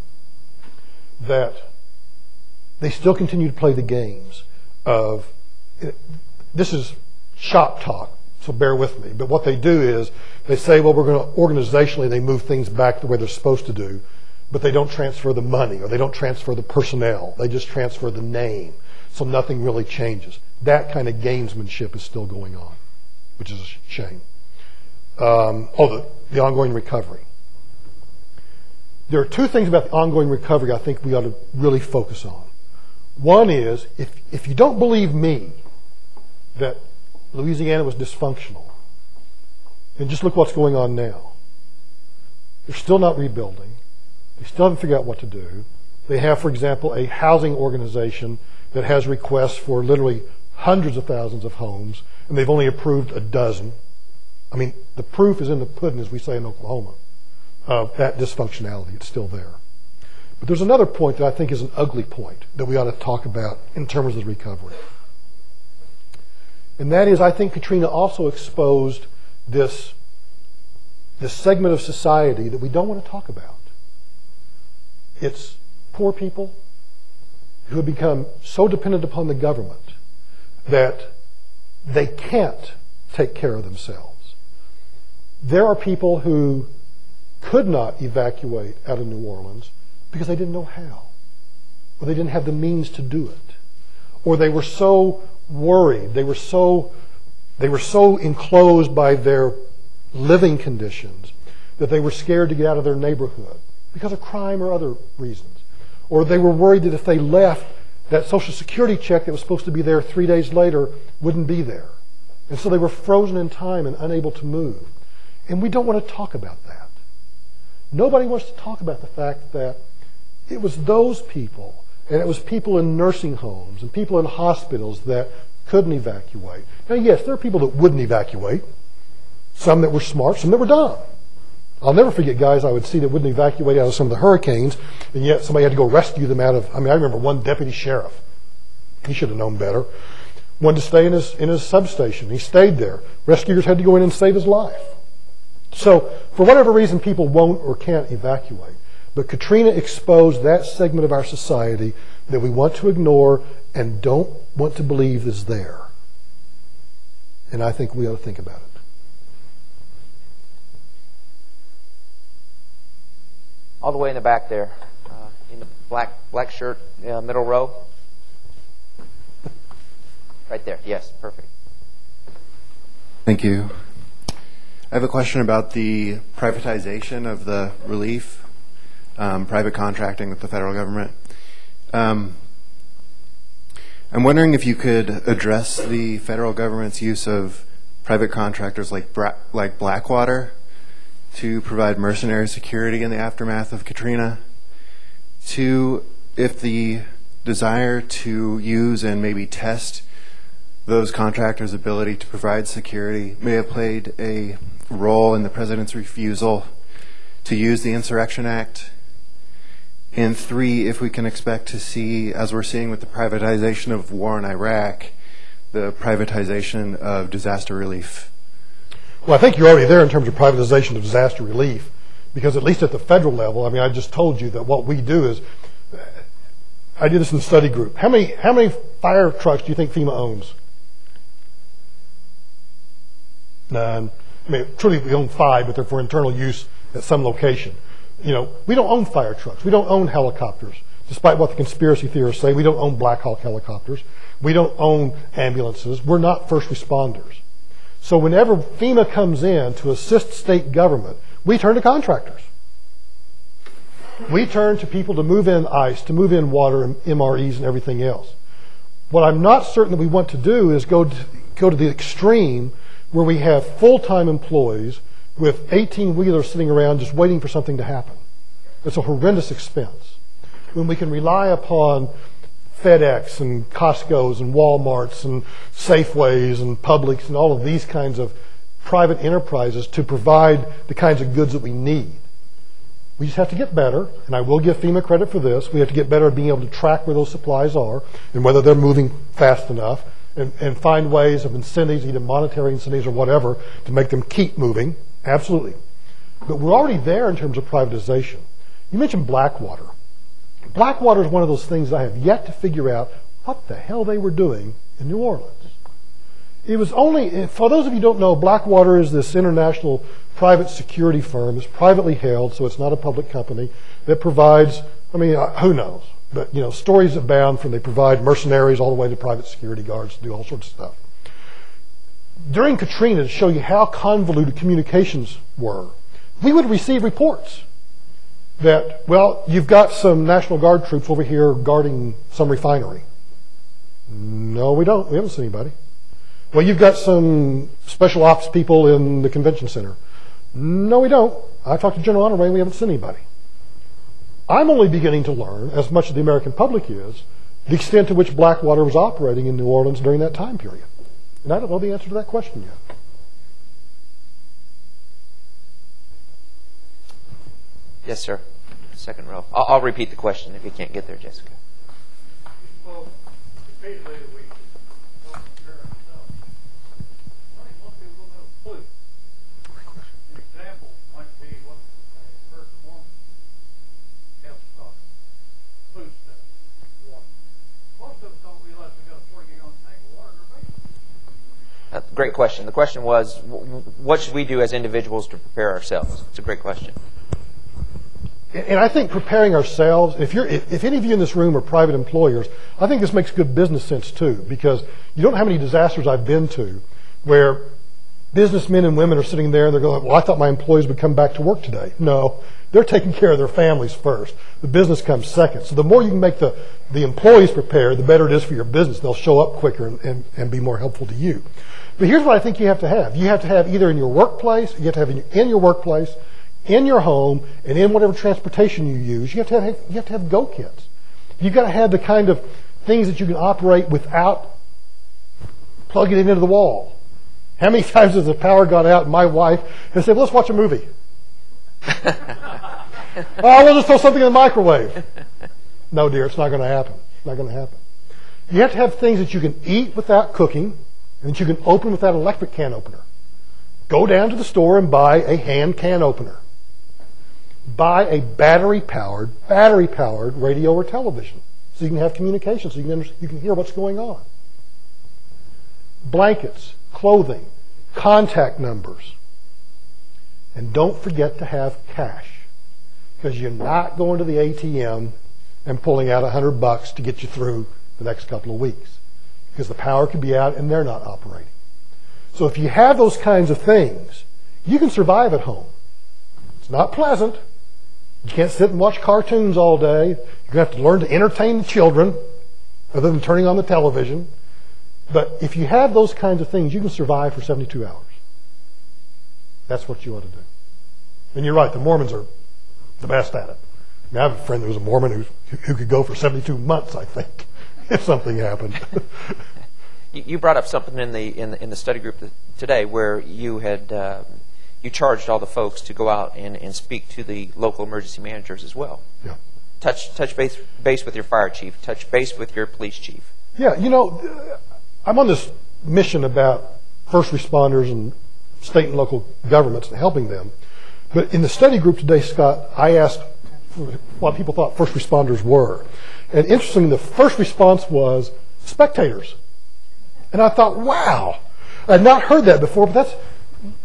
that they still continue to play the games of, this is shop talk, so bear with me, but what they do is they say, well, we're going to organizationally, they move things back the way they're supposed to do, but they don't transfer the money or they don't transfer the personnel. They just transfer the name. So nothing really changes. That kind of gamesmanship is still going on, which is a shame. The ongoing recovery. There are 2 things about the ongoing recovery I think we ought to really focus on. One is, if you don't believe me that Louisiana was dysfunctional, then just look what's going on now. They're still not rebuilding. They still haven't figured out what to do. They have, for example, a housing organization that has requests for literally hundreds of thousands of homes, and they've only approved a dozen. I mean, the proof is in the pudding, as we say in Oklahoma, of that dysfunctionality. It's still there. But there's another point that I think is an ugly point that we ought to talk about in terms of the recovery. And that is, I think Katrina also exposed this segment of society that we don't want to talk about. It's poor people who have become so dependent upon the government that they can't take care of themselves. There are people who could not evacuate out of New Orleans because they didn't know how, or they didn't have the means to do it, or they were so worried, they were so enclosed by their living conditions that they were scared to get out of their neighborhood because of crime or other reasons. Or they were worried that if they left, that Social Security check that was supposed to be there 3 days later wouldn't be there. And so they were frozen in time and unable to move. And we don't want to talk about that. Nobody wants to talk about the fact that it was those people, and it was people in nursing homes and people in hospitals that couldn't evacuate. Now, yes, there are people that wouldn't evacuate. Some that were smart, some that were dumb. I'll never forget guys I would see that wouldn't evacuate out of some of the hurricanes, and yet somebody had to go rescue them out of, I remember one deputy sheriff. He should have known better. Wanted to stay in his substation. He stayed there. Rescuers had to go in and save his life. So, for whatever reason, people won't or can't evacuate. But Katrina exposed that segment of our society that we want to ignore and don't want to believe is there. And I think we ought to think about it. All the way in the back there, in the black shirt, middle row. Right there. Yes, perfect. Thank you. I have a question about the privatization of the relief, private contracting with the federal government. I'm wondering if you could address the federal government's use of private contractors like Blackwater to provide mercenary security in the aftermath of Katrina. Two, if the desire to use and maybe test those contractors' ability to provide security may have played a role in the president's refusal to use the Insurrection Act. And three, if we can expect to see, as we're seeing with the privatization of war in Iraq, the privatization of disaster relief. Well, I think you're already there in terms of privatization of disaster relief, because at least at the federal level, I mean, I just told you that what we do is, I did this in the study group. How many fire trucks do you think FEMA owns? None. I mean, truly we own 5, but they're for internal use at some location. You know, we don't own fire trucks. We don't own helicopters. Despite what the conspiracy theorists say, we don't own Black Hawk helicopters. We don't own ambulances. We're not first responders. So whenever FEMA comes in to assist state government, we turn to contractors. We turn to people to move in ice, to move in water and MREs and everything else. What I'm not certain that we want to do is go to the extreme where we have full-time employees with 18-wheelers sitting around just waiting for something to happen. It's a horrendous expense. When we can rely upon FedEx and Costco's and Walmart's and Safeways and Publix and all of these kinds of private enterprises to provide the kinds of goods that we need. We just have to get better, and I will give FEMA credit for this. We have to get better at being able to track where those supplies are and whether they're moving fast enough, and find ways of incentives, either monetary incentives or whatever, to make them keep moving. Absolutely. But we're already there in terms of privatization. You mentioned Blackwater. Blackwater is one of those things I have yet to figure out what the hell they were doing in New Orleans. It was only, for those of you who don't know, Blackwater is this international private security firm. It's privately held, so it's not a public company, that provides, I mean, who knows? But, you know, stories abound from they provide mercenaries all the way to private security guards to do all sorts of stuff. During Katrina, to show you how convoluted communications were, we would receive reports that, well, you've got some National Guard troops over here guarding some refinery. No, we don't. We haven't seen anybody. Well, you've got some special ops people in the convention center. No, we don't. I talked to General Honoré and we haven't seen anybody. I'm only beginning to learn, as much as the American public is, the extent to which Blackwater was operating in New Orleans during that time period. And I don't know the answer to that question yet. Yes, sir. Second row. I'll repeat the question if you can't get there, Jessica. Well, repeatedly that we don't prepare ourselves. I think most people don't have a clue. An example might be what I heard from one health stock, food stuff, water. Most of us don't realize we've got a 40-gallon tank of water in our basement. Great question. The question was, what should we do as individuals to prepare ourselves? It's a great question. And I think preparing ourselves, if any of you in this room are private employers, I think this makes good business sense too, because you don't know how many disasters I've been to where businessmen and women are sitting there and they're going, well, I thought my employees would come back to work today. No, they're taking care of their families first. The business comes second. So the more you can make the employees prepared, the better it is for your business. They'll show up quicker and be more helpful to you. But here's what I think you have to have. You have to have either in your workplace, you have to have in your workplace, in your home, and in whatever transportation you use, you have to have go kits. You've got to have the kind of things that you can operate without plugging it into the wall. How many times has the power gone out and my wife has said, well, let's watch a movie? Oh, we'll just throw something in the microwave. No, dear, it's not going to happen. It's not going to happen. You have to have things that you can eat without cooking and that you can open without an electric can opener. Go down to the store and buy a hand can opener. Buy a battery-powered radio or television so you can have communication, so you can hear what's going on. Blankets, clothing, contact numbers. And don't forget to have cash, because you're not going to the ATM and pulling out $100 to get you through the next couple of weeks, because the power could be out and they're not operating. So if you have those kinds of things, you can survive at home. It's not pleasant. You can't sit and watch cartoons all day. You're going to have to learn to entertain the children other than turning on the television. But if you have those kinds of things, you can survive for 72 hours. That's what you ought to do. And you're right, the Mormons are the best at it. I mean, I have a friend who was a Mormon who could go for 72 months, I think, if something happened. You brought up something in the study group today where you had you charged all the folks to go out and speak to the local emergency managers as well. Yeah. Touch base with your fire chief. Touch base with your police chief. Yeah, you know, I'm on this mission about first responders and state and local governments and helping them. But in the study group today, Scott, I asked what people thought first responders were. And interestingly, the first response was spectators. And I thought, wow, I'd not heard that before, but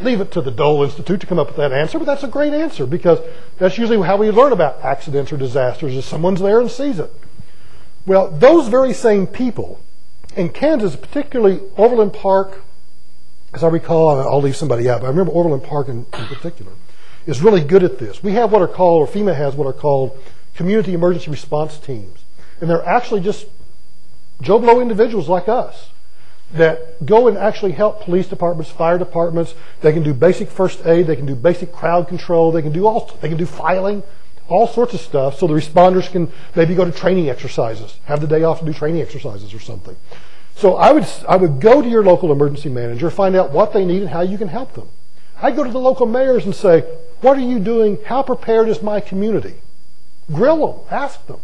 leave it to the Dole Institute to come up with that answer, but that's a great answer because that's usually how we learn about accidents or disasters is someone's there and sees it. Well, those very same people in Kansas, particularly Overland Park, as I recall, I'll leave somebody out, but I remember Overland Park in particular, is really good at this. We have what are called, or FEMA has what are called community emergency response teams. And they're actually just Joe Blow individuals like us that go and actually help police departments, fire departments. They can do basic first aid. They can do basic crowd control. They can do filing, all sorts of stuff. So the responders can maybe go to training exercises, have the day off to do training exercises or something. So I would go to your local emergency manager, find out what they need and how you can help them. I'd go to the local mayors and say, what are you doing? How prepared is my community? Grill them, ask them.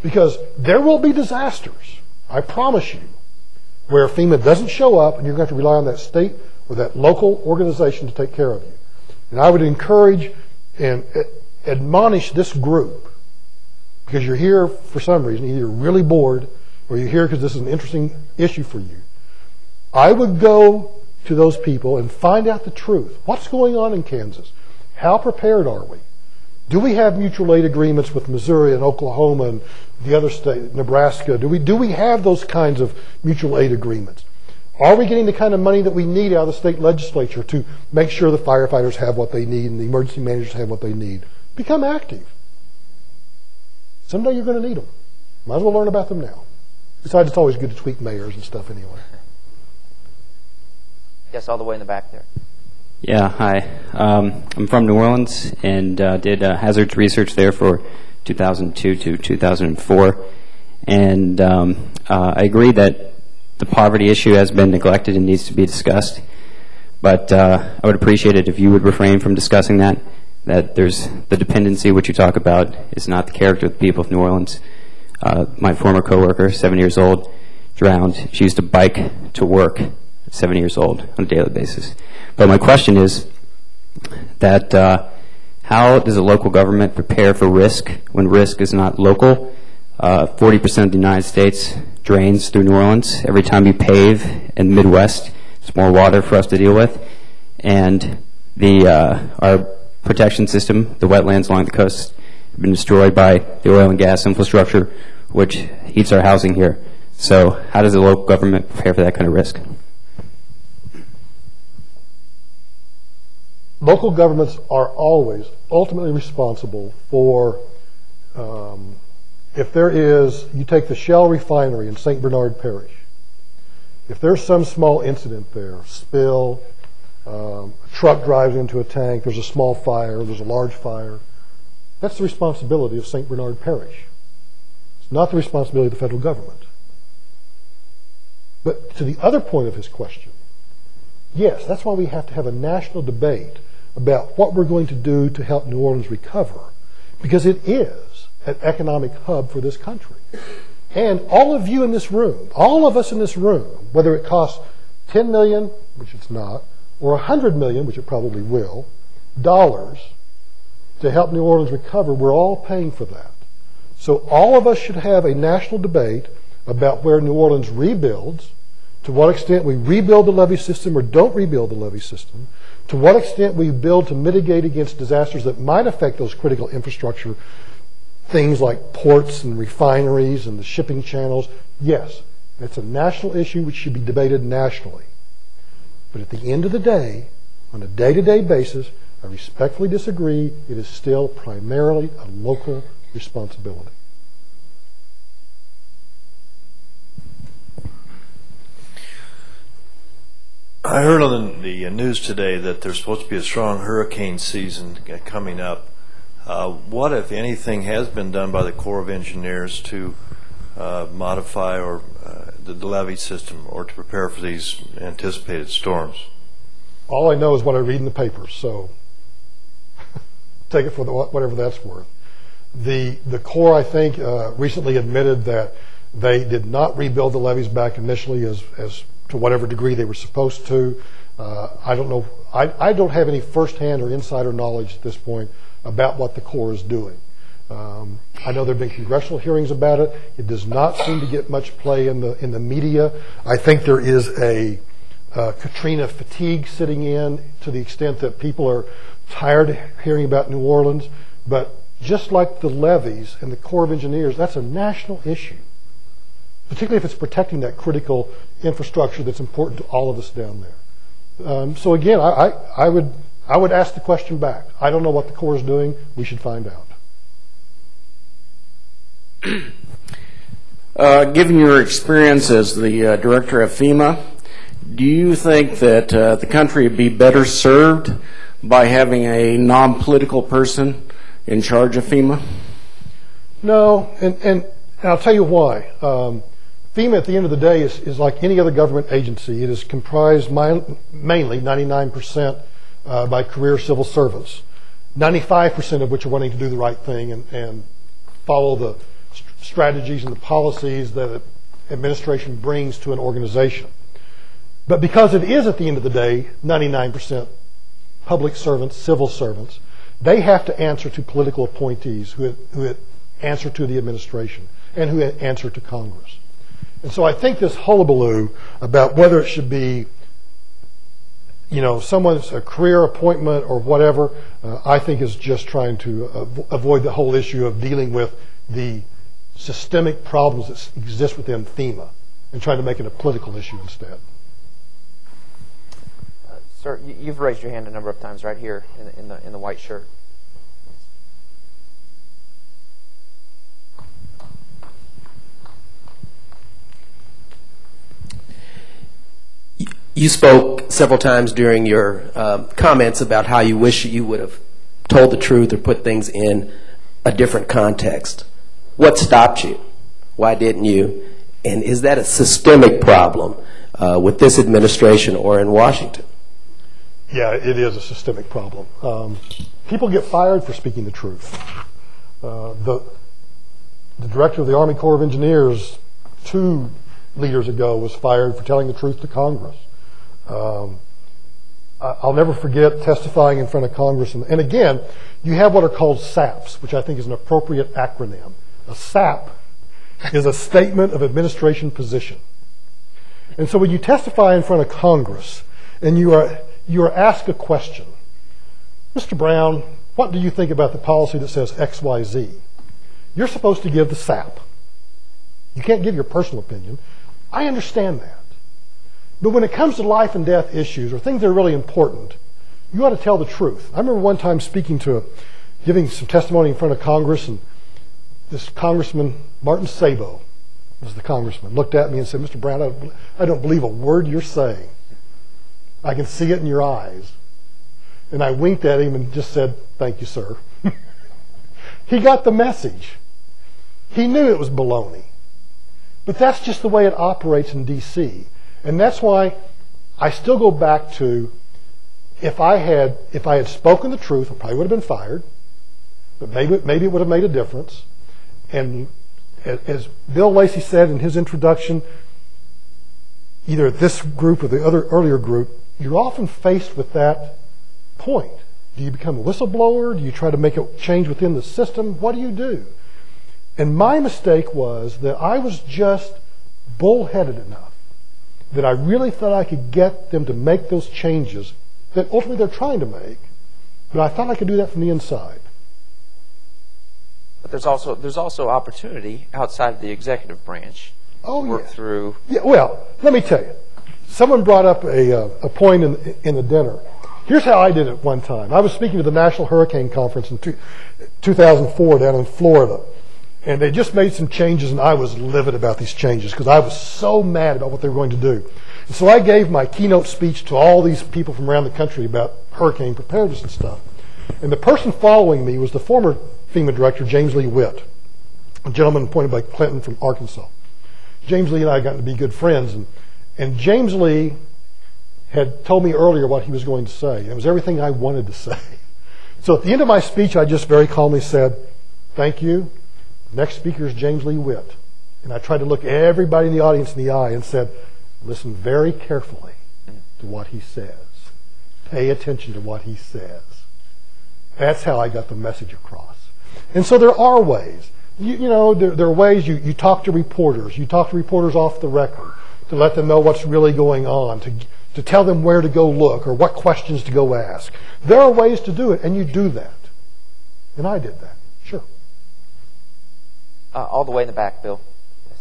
Because there will be disasters, I promise you, where FEMA doesn't show up and you're going to have to rely on that state or that local organization to take care of you. And I would encourage and admonish this group, because you're here for some reason, either you're really bored or you're here because this is an interesting issue for you. I would go to those people and find out the truth. What's going on in Kansas? How prepared are we? Do we have mutual aid agreements with Missouri and Oklahoma and the other state, Nebraska? Do we have those kinds of mutual aid agreements? Are we getting the kind of money that we need out of the state legislature to make sure the firefighters have what they need and the emergency managers have what they need? Become active. Someday you're going to need them. Might as well learn about them now. Besides, it's always good to tweak mayors and stuff anyway. Yes, all the way in the back there. Yeah, hi. I'm from New Orleans and did hazards research there for 2002 to 2004. And I agree that the poverty issue has been neglected and needs to be discussed. But I would appreciate it if you would refrain from discussing that there's the dependency which you talk about is not the character of the people of New Orleans. My former coworker, 7 years old, drowned. She used to bike to work at 7 years old on a daily basis. But my question is that how does a local government prepare for risk when risk is not local? 40% of the United States drains through New Orleans. Every time you pave in the Midwest, there's more water for us to deal with. And our protection system, the wetlands along the coast, have been destroyed by the oil and gas infrastructure, which heats our housing here. So how does the local government prepare for that kind of risk? Local governments are always ultimately responsible for, if there is, you take the Shell refinery in St. Bernard Parish, if there's some small incident there, spill, a truck drives into a tank, there's a small fire, there's a large fire, that's the responsibility of St. Bernard Parish. It's not the responsibility of the federal government. But to the other point of his question, yes, that's why we have to have a national debate about what we're going to do to help New Orleans recover, because it is an economic hub for this country. And all of you in this room, all of us in this room, whether it costs $10 million, which it's not, or $100 million, which it probably will, dollars to help New Orleans recover, we're all paying for that. So all of us should have a national debate about where New Orleans rebuilds, to what extent we rebuild the levee system or don't rebuild the levee system, to what extent we build to mitigate against disasters that might affect those critical infrastructure, things like ports and refineries and the shipping channels. Yes, it's a national issue which should be debated nationally. But at the end of the day, on a day-to-day basis, I respectfully disagree. It is still primarily a local responsibility. I heard on the news today that there's supposed to be a strong hurricane season coming up. What, if anything, has been done by the Corps of Engineers to modify or the levee system or to prepare for these anticipated storms? All I know is what I read in the papers, so take it for whatever that's worth. The Corps, I think, recently admitted that they did not rebuild the levees back initially as to whatever degree they were supposed to. I don't know. I don't have any firsthand or insider knowledge at this point about what the Corps is doing. I know there have been congressional hearings about it. It does not seem to get much play in the media. I think there is a Katrina fatigue sitting in to the extent that people are tired of hearing about New Orleans. But just like the levees and the Corps of Engineers, that's a national issue, particularly if it's protecting that critical infrastructure that's important to all of us down there. So again, I would ask the question back. I don't know what the Corps is doing. We should find out. Given your experience as the director of FEMA, do you think that the country would be better served by having a non-political person in charge of FEMA? No, and I'll tell you why. FEMA, at the end of the day, is like any other government agency. It is comprised mainly, 99%, by career civil servants, 95% of which are wanting to do the right thing and follow the strategies and the policies that administration brings to an organization. But because it is, at the end of the day, 99% public servants, civil servants, they have to answer to political appointees who answer to the administration and who answer to Congress. And so I think this hullabaloo about whether it should be, someone's a career appointment or whatever, I think is just trying to avoid the whole issue of dealing with the systemic problems that exist within FEMA and trying to make it a political issue instead. Sir, you've raised your hand a number of times right here in the white shirt. You spoke several times during your comments about how you wish you would have told the truth or put things in a different context. What stopped you? Why didn't you? And is that a systemic problem with this administration or in Washington? Yeah, it is a systemic problem. People get fired for speaking the truth. The director of the Army Corps of Engineers 2 leaders ago was fired for telling the truth to Congress. I'll never forget testifying in front of Congress. And again, you have what are called SAPs, which I think is an appropriate acronym. A SAP is a statement of administration position. And so when you testify in front of Congress and you are asked a question, Mr. Brown, what do you think about the policy that says X, Y, Z? You're supposed to give the SAP. You can't give your personal opinion. I understand that. But when it comes to life and death issues or things that are really important, you ought to tell the truth. I remember one time giving some testimony in front of Congress, and this Congressman, Martin Sabo, was the congressman, looked at me and said, Mr. Brown, I don't believe a word you're saying. I can see it in your eyes. And I winked at him and just said, thank you, sir. He got the message. He knew it was baloney. But that's just the way it operates in D.C. And that's why I still go back to, if I had spoken the truth, I probably would have been fired. But maybe it would have made a difference. And as Bill Lacey said in his introduction, either at this group or the earlier group, you're often faced with that point. Do you become a whistleblower? Do you try to make a change within the system? What do you do? And my mistake was that I was just bullheaded enough that I really thought I could get them to make those changes that ultimately they're trying to make, but I thought I could do that from the inside. But there's also opportunity outside of the executive branch to work through. Yeah, well, let me tell you, someone brought up a point in the dinner. Here's how I did it one time. I was speaking to the National Hurricane Conference in 2004 down in Florida. And they just made some changes, and I was livid about these changes because I was so mad about what they were going to do. And so I gave my keynote speech to all these people from around the country about hurricane preparedness and stuff. And the person following me was the former FEMA director, James Lee Witt, a gentleman appointed by Clinton from Arkansas. James Lee and I got to be good friends, and James Lee had told me earlier what he was going to say. It was everything I wanted to say. So at the end of my speech, I just very calmly said, "Thank you. Next speaker is James Lee Witt." And I tried to look everybody in the audience in the eye and said, "Listen very carefully to what he says. Pay attention to what he says." That's how I got the message across. And so there are ways. There are ways you talk to reporters. You talk to reporters off the record to let them know what's really going on, to tell them where to go look or what questions to go ask. There are ways to do it, and you do that. And I did that. Sure. All the way in the back, Bill. Yes.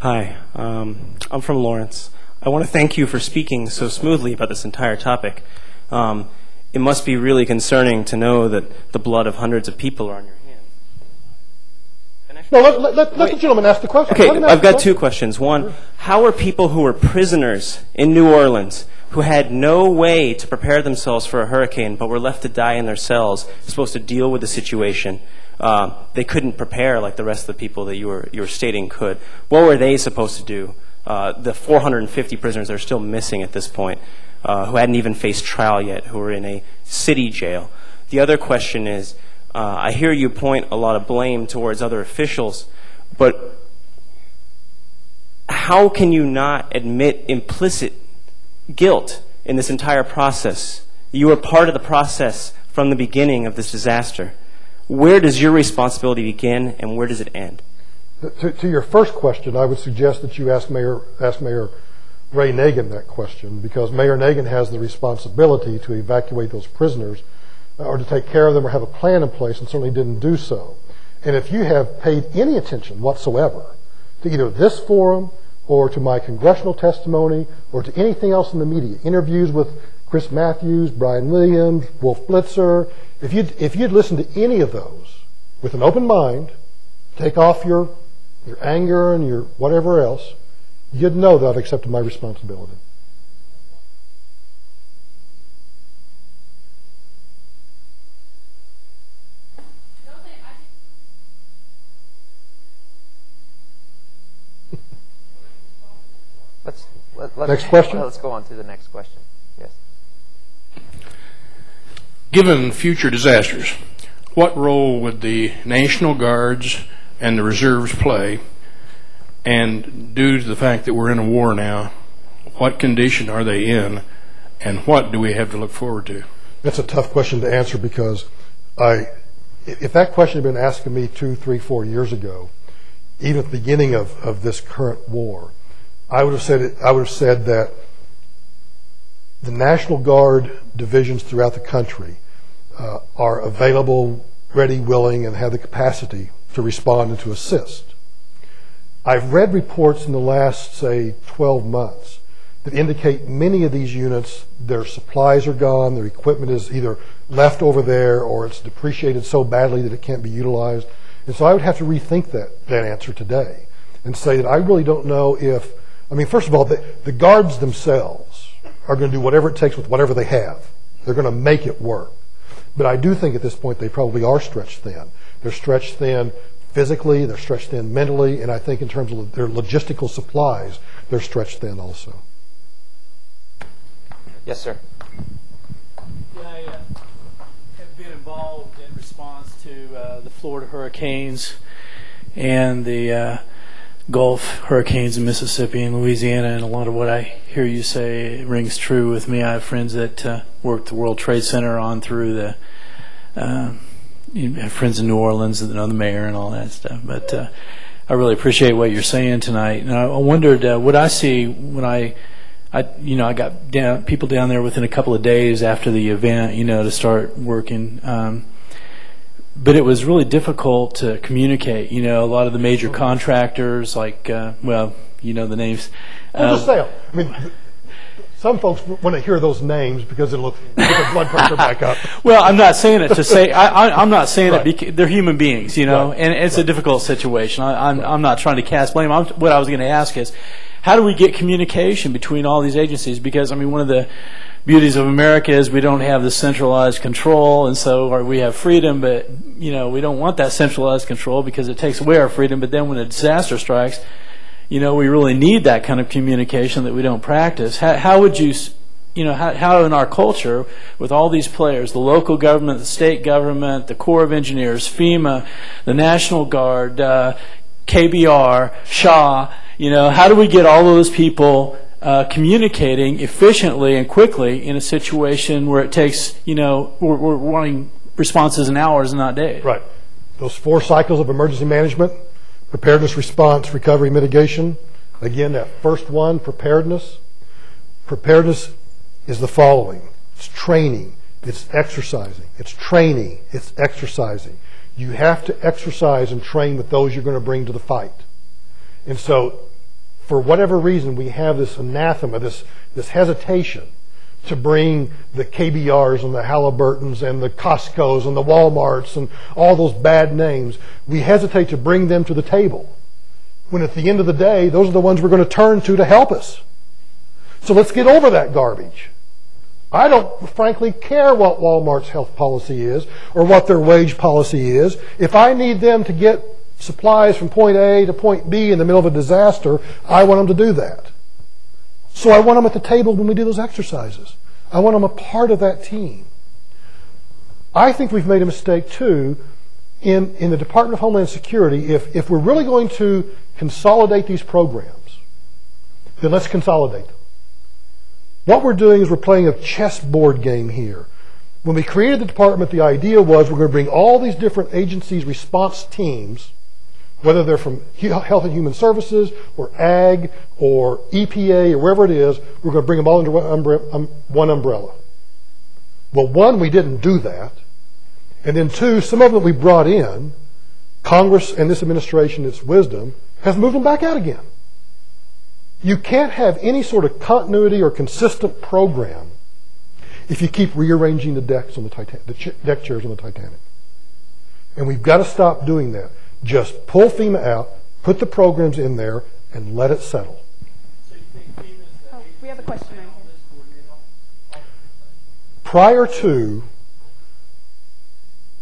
Hi, I'm from Lawrence. I want to thank you for speaking so smoothly about this entire topic. It must be really concerning to know that the blood of hundreds of people are on your hands. No, let the gentleman ask the question. Okay, I've got two questions. One, how are people who were prisoners in New Orleans, who had no way to prepare themselves for a hurricane but were left to die in their cells, supposed to deal with the situation? They couldn't prepare like the rest of the people that you were stating could. What were they supposed to do? The 450 prisoners that are still missing at this point, who hadn't even faced trial yet, who were in a city jail. The other question is, I hear you point a lot of blame towards other officials, but how can you not admit implicit guilt in this entire process? You were part of the process from the beginning of this disaster. Where does your responsibility begin and where does it end? To your first question, I would suggest that you ask Mayor Ray Nagin that question, because Mayor Nagin has the responsibility to evacuate those prisoners or to take care of them or have a plan in place, and certainly didn't do so. And if you have paid any attention whatsoever to either this forum or to my congressional testimony or to anything else in the media, interviews with Chris Matthews, Brian Williams, Wolf Blitzer, if you'd listened to any of those with an open mind, take off your anger and your whatever else, you'd know that I've accepted my responsibility. Next question? Let's go on to the next question. Yes. Given future disasters, what role would the National Guards and the reserves play? And due to the fact that we're in a war now, what condition are they in, and what do we have to look forward to? That's a tough question to answer, because if that question had been asked of me 2, 3, 4 years ago, even at the beginning of this current war, I would have said that the National Guard divisions throughout the country are available, ready, willing, and have the capacity to respond and to assist. I've read reports in the last, say, 12 months that indicate many of these units, their supplies are gone, their equipment is either left over there or it's depreciated so badly that it can't be utilized. And so I would have to rethink that answer today and say that I really don't know if, first of all, the guards themselves are going to do whatever it takes with whatever they have. They're going to make it work. But I do think at this point they probably are stretched thin. They're stretched thin physically, they're stretched thin mentally, and I think in terms of their logistical supplies, they're stretched thin also. Yes, sir. I have been involved in response to the Florida hurricanes and the Gulf hurricanes in Mississippi and Louisiana, and a lot of what I hear you say rings true with me. I have friends that worked the World Trade Center on through the you have friends in New Orleans that know the mayor and all that stuff. But I really appreciate what you're saying tonight. And I wondered what I see when I got people down there within a couple of days after the event, to start working. But it was really difficult to communicate. A lot of the major contractors, like, you know the names. Well, just say them. I mean, some folks want to hear those names because it'll get the blood pressure back up. Well, I'm not saying it to say I'm not saying Right. it because they're human beings, you know, Right. and it's a difficult situation. I'm not trying to cast blame. What I was going to ask is, how do we get communication between all these agencies? Because I mean, one of the beauties of America is we don't have the centralized control, and so we have freedom, but you know, we don't want that centralized control because it takes away our freedom. But then when a disaster strikes, you know, we really need that kind of communication that we don't practice. How would you, you know, how in our culture, with all these players, the local government, the state government, the Corps of Engineers, FEMA, the National Guard, KBR, SHA, you know, how do we get all those people communicating efficiently and quickly in a situation where it takes, you know, we're wanting responses in hours and not days? Right. Those 4 cycles of emergency management: preparedness, response, recovery, mitigation. Again, that first one, preparedness. Preparedness is the following. It's training. It's exercising. It's training. It's exercising. You have to exercise and train with those you're going to bring to the fight. And so, for whatever reason, we have this anathema, this hesitation to bring the KBRs and the Halliburtons and the Costcos and the Walmarts and all those bad names. We hesitate to bring them to the table, when at the end of the day, those are the ones we're going to turn to help us. So let's get over that garbage. I don't frankly care what Walmart's health policy is or what their wage policy is. If I need them to get supplies from point A to point B in the middle of a disaster, I want them to do that. So I want them at the table when we do those exercises. I want them a part of that team. I think we've made a mistake, too, in the Department of Homeland Security. If we're really going to consolidate these programs, then let's consolidate them. What we're doing is we're playing a chessboard game here. When we created the department, the idea was we're going to bring all these different agencies' response teams, whether they're from Health and Human Services or Ag or EPA or wherever it is, we're going to bring them all under one umbrella. Well, one, we didn't do that. And then two, some of them we brought in, Congress and this administration, its wisdom, has moved them back out again. You can't have any sort of continuity or consistent program if you keep rearranging the decks on the deck chairs on the Titanic. And we've got to stop doing that. Just pull FEMA out, put the programs in there, and let it settle. We have a question right here. Prior to,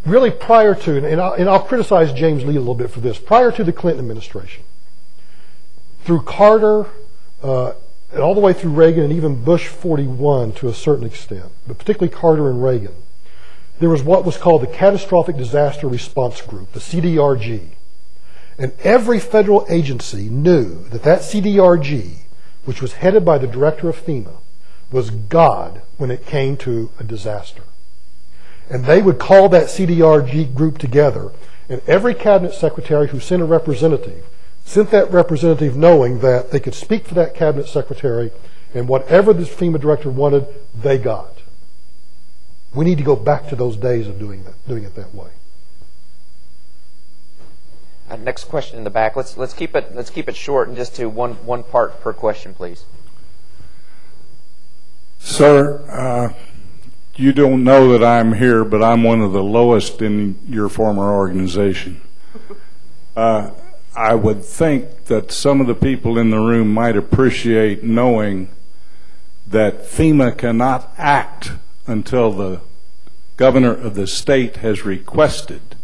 and I'll criticize James Lee a little bit for this, prior to the Clinton administration, through Carter, and all the way through Reagan and even Bush 41 to a certain extent, but particularly Carter and Reagan, there was what was called the Catastrophic Disaster Response Group, the CDRG. And every federal agency knew that that CDRG, which was headed by the director of FEMA, was God when it came to a disaster. And they would call that CDRG group together, and every cabinet secretary who sent a representative sent that representative knowing that they could speak for that cabinet secretary, and whatever the FEMA director wanted, they got. We need to go back to those days of doing it that way. Next question in the back. Let's keep it short and just to one part per question, please. Sir, you don't know that I'm here, but I'm one of the lowest in your former organization. I would think that some of the people in the room might appreciate knowing that FEMA cannot act until the governor of the state has requested,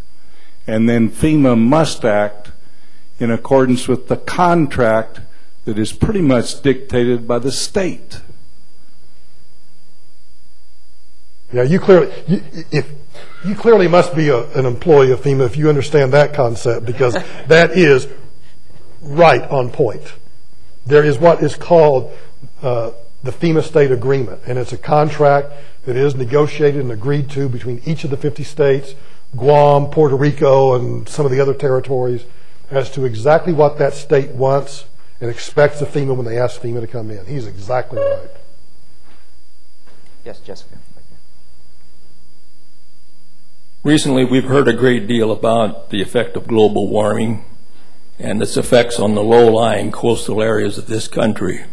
and then FEMA must act in accordance with the contract that is pretty much dictated by the state. Yeah, you clearly must be an employee of FEMA if you understand that concept, because that is right on point. There is what is called the FEMA state agreement, and it's a contract that is negotiated and agreed to between each of the 50 states, Guam, Puerto Rico, and some of the other territories, as to exactly what that state wants and expects of FEMA when they ask FEMA to come in. He's exactly right. Yes, Jessica. Recently, we've heard a great deal about the effect of global warming and its effects on the low-lying coastal areas of this country.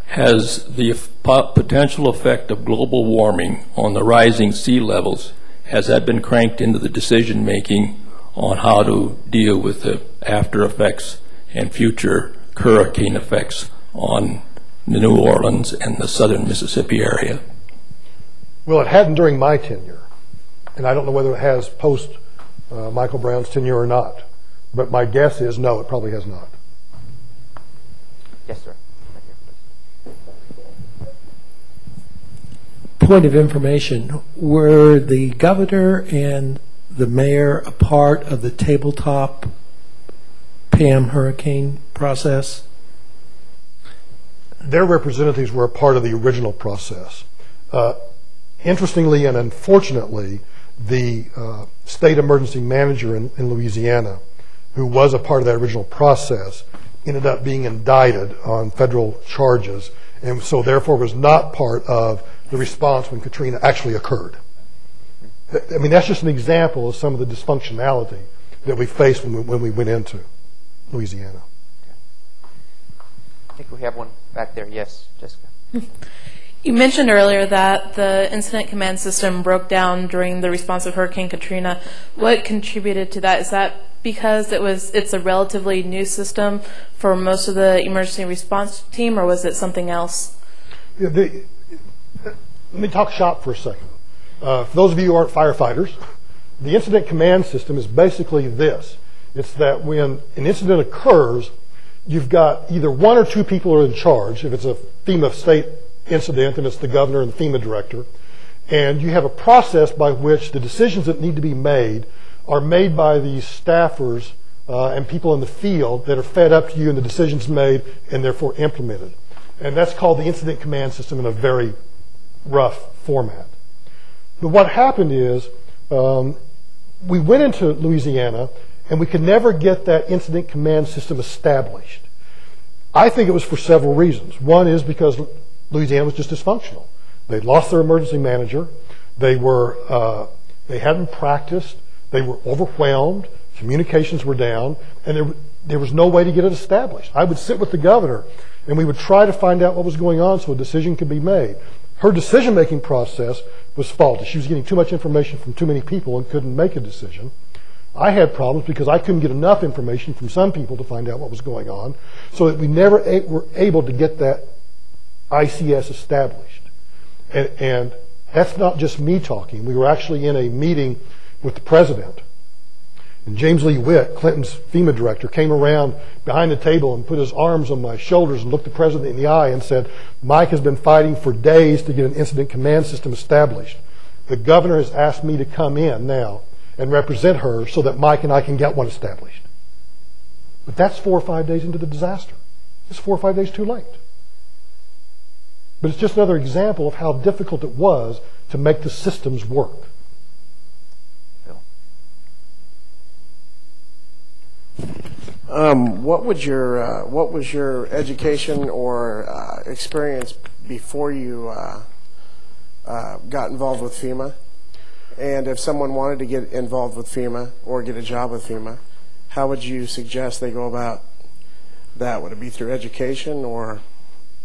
Has the potential effect of global warming on the rising sea levels, has that been cranked into the decision-making on how to deal with the after effects and future hurricane effects on New Orleans and the southern Mississippi area? Well, it hadn't during my tenure, and I don't know whether it has post Michael Brown's tenure or not, but my guess is no, it probably has not. Yes, sir. Point of information, were the governor and the mayor a part of the tabletop PAM hurricane process? Their representatives were a part of the original process. Interestingly and unfortunately, the state emergency manager in Louisiana, who was a part of that original process, ended up being indicted on federal charges, and so therefore was not part of the response when Katrina actually occurred. I mean, that's just an example of some of the dysfunctionality that we faced when we went into Louisiana. I think we have one back there. Yes, Jessica. You mentioned earlier that the incident command system broke down during the response of Hurricane Katrina. What contributed to that? Is that because it's a relatively new system for most of the emergency response team, or was it something else? Yeah, let me talk shop for a second. For those of you who aren't firefighters, the incident command system is basically this. It's that when an incident occurs, you've got either one or two people are in charge. If it's a FEMA state incident, and it's the governor and the FEMA director, and you have a process by which the decisions that need to be made are made by these staffers and people in the field that are fed up to you, and the decisions made and therefore implemented. And that's called the incident command system in a very rough format. But what happened is we went into Louisiana and we could never get that incident command system established. I think it was for several reasons. One is because Louisiana was just dysfunctional. They'd lost their emergency manager. They hadn't practiced. They were overwhelmed. Communications were down, and there was no way to get it established. I would sit with the governor, and we would try to find out what was going on so a decision could be made. Her decision-making process was faulty. She was getting too much information from too many people and couldn't make a decision. I had problems because I couldn't get enough information from some people to find out what was going on, so that we never were able to get that ICS established. And that's not just me talking. We were actually in a meeting with the president. And James Lee Witt, Clinton's FEMA director, came around behind the table and put his arms on my shoulders and looked the president in the eye and said, Mike has been fighting for days to get an incident command system established. The governor has asked me to come in now and represent her so that Mike and I can get one established. But that's 4 or 5 days into the disaster. It's 4 or 5 days too late. But it's just another example of how difficult it was to make the systems work. What was your education or experience before you got involved with FEMA? And if someone wanted to get involved with FEMA or get a job with FEMA, how would you suggest they go about that? Would it be through education or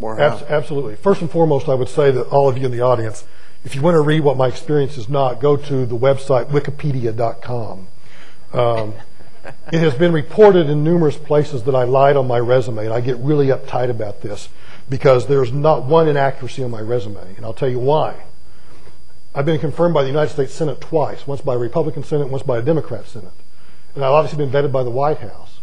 how? Absolutely. First and foremost, I would say that all of you in the audience, if you want to read what my experience is not, go to the website wikipedia.com. It has been reported in numerous places that I lied on my resume, and I get really uptight about this because there's not one inaccuracy on my resume, and I'll tell you why. I've been confirmed by the United States Senate twice, once by a Republican Senate, once by a Democrat Senate. And I've obviously been vetted by the White House.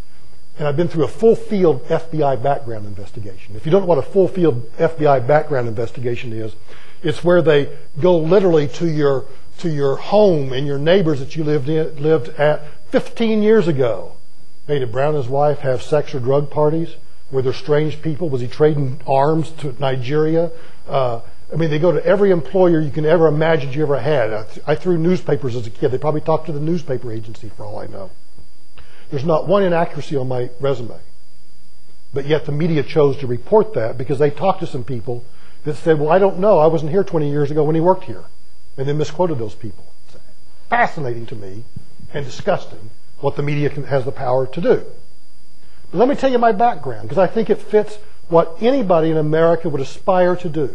And I've been through a full-field FBI background investigation. If you don't know what a full-field FBI background investigation is, it's where they go literally to your home and your neighbors that you lived at 15 years ago. Hey, did Brown and his wife have sex or drug parties? Were there strange people? Was he trading arms to Nigeria? I mean, they go to every employer you can ever imagine you ever had. I threw newspapers as a kid. They probably talked to the newspaper agency for all I know. There's not one inaccuracy on my resume. But yet the media chose to report that because they talked to some people that said, well, I don't know. I wasn't here 20 years ago when he worked here. And then misquoted those people. It's fascinating to me and disgusting what the media has the power to do. Let me tell you my background, because I think it fits what anybody in America would aspire to do.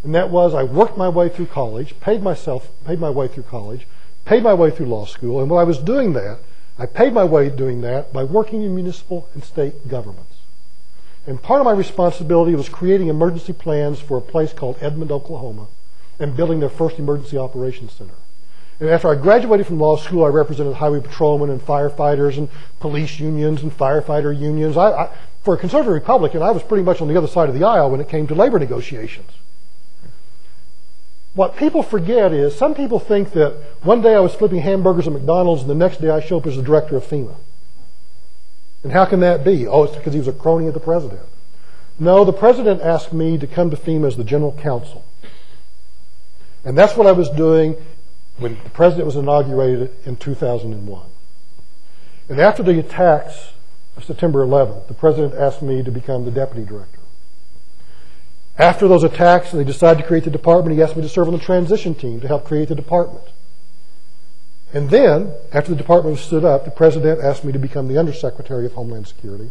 And that was, I worked my way through college, paid my way through college, paid my way through law school, and while I was doing that, I paid my way doing that by working in municipal and state governments. And part of my responsibility was creating emergency plans for a place called Edmond, Oklahoma, and building their first emergency operations center. And after I graduated from law school, I represented highway patrolmen and firefighters and police unions and firefighter unions. For a conservative Republican, I was pretty much on the other side of the aisle when it came to labor negotiations. What people forget is, some people think that one day I was flipping hamburgers at McDonald's and the next day I show up as the director of FEMA. And how can that be? Oh, it's because he was a crony of the president. No, the president asked me to come to FEMA as the general counsel. And that's what I was doing when the president was inaugurated in 2001. And after the attacks of September 11th, the president asked me to become the deputy director. After those attacks, and they decided to create the department, he asked me to serve on the transition team to help create the department. And then, after the department was stood up, the president asked me to become the Undersecretary of Homeland Security.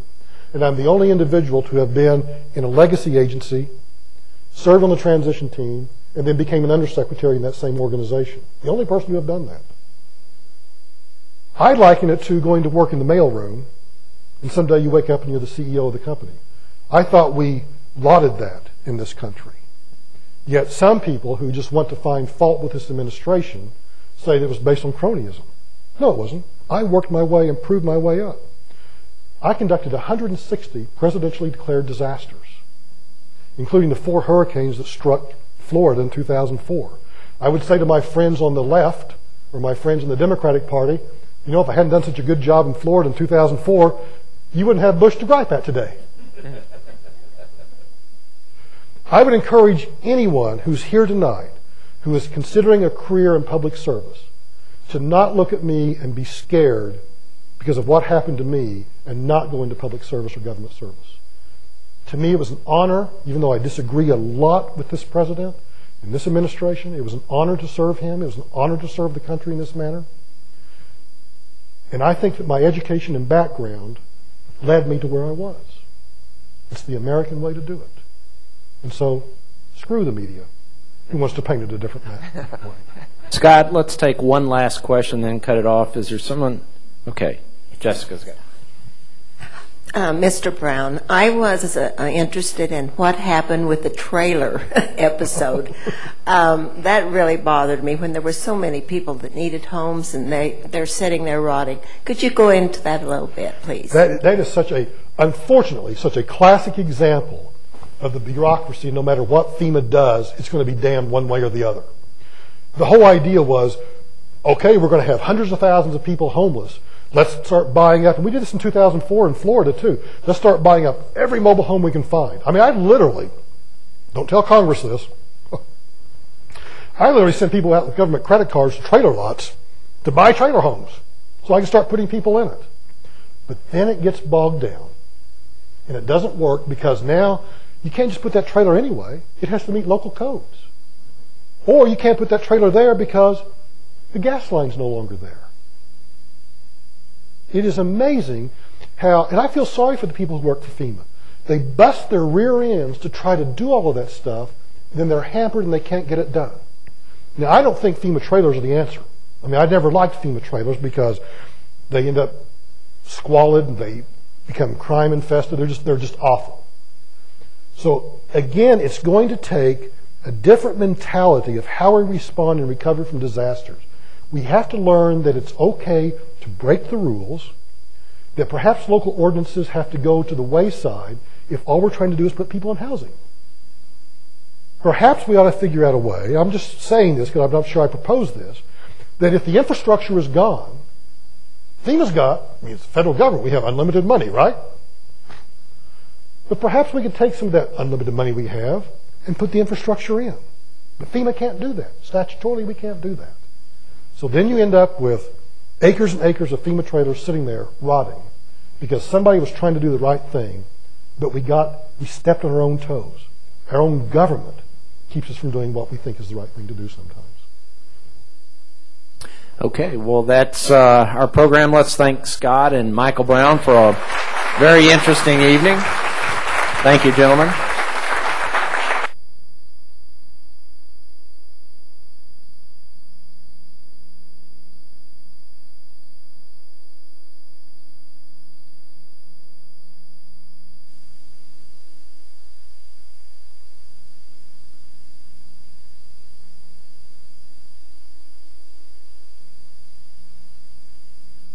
And I'm the only individual to have been in a legacy agency, served on the transition team, and then became an undersecretary in that same organization. The only person to have done that. I liken it to going to work in the mailroom, and someday you wake up and you're the CEO of the company. I thought we lauded that in this country. Yet some people who just want to find fault with this administration say that it was based on cronyism. No, it wasn't. I worked my way and proved my way up. I conducted 160 presidentially declared disasters, including the 4 hurricanes that struck Florida in 2004. I would say to my friends on the left, or my friends in the Democratic Party, you know, if I hadn't done such a good job in Florida in 2004, you wouldn't have Bush to gripe at today. I would encourage anyone who's here tonight who is considering a career in public service to not look at me and be scared because of what happened to me and not go into public service or government service. To me, it was an honor, even though I disagree a lot with this president and this administration, it was an honor to serve him. It was an honor to serve the country in this manner. And I think that my education and background led me to where I was. It's the American way to do it. And so, screw the media who wants to paint it a different way. Scott, let's take one last question, then cut it off. Is there someone? Okay, Jessica's got it. Mr. Brown, I was interested in what happened with the trailer episode. That really bothered me when there were so many people that needed homes and they're sitting there rotting. Could you go into that a little bit, please? That is unfortunately, such a classic example of the bureaucracy. No matter what FEMA does, it's going to be damned one way or the other. The whole idea was, okay, we're going to have hundreds of thousands of people homeless. Let's start buying up, and we did this in 2004 in Florida too. Let's start buying up every mobile home we can find. I mean, I literally, don't tell Congress this, I literally sent people out with government credit cards to trailer lots to buy trailer homes so I can start putting people in it. But then it gets bogged down, and it doesn't work because now you can't just put that trailer anyway. It has to meet local codes. Or you can't put that trailer there because the gas line's no longer there. It is amazing how, and I feel sorry for the people who work for FEMA. They bust their rear ends to try to do all of that stuff, and then they're hampered and they can't get it done. Now, I don't think FEMA trailers are the answer. I mean, I never liked FEMA trailers because they end up squalid and they become crime infested. They're just awful. So again, it's going to take a different mentality of how we respond and recover from disasters. We have to learn that it's okay to break the rules, that perhaps local ordinances have to go to the wayside if all we're trying to do is put people in housing. Perhaps we ought to figure out a way, I'm just saying this because I'm not sure I proposed this, that if the infrastructure is gone, FEMA's got, I mean, it's the federal government, we have unlimited money, right? But perhaps we could take some of that unlimited money we have and put the infrastructure in. But FEMA can't do that. Statutorily, we can't do that. So then you end up with acres and acres of FEMA trailers sitting there rotting because somebody was trying to do the right thing, but we stepped on our own toes. Our own government keeps us from doing what we think is the right thing to do sometimes. Okay, well, that's our program. Let's thank Scott and Michael Brown for Very interesting evening. Thank you, gentlemen.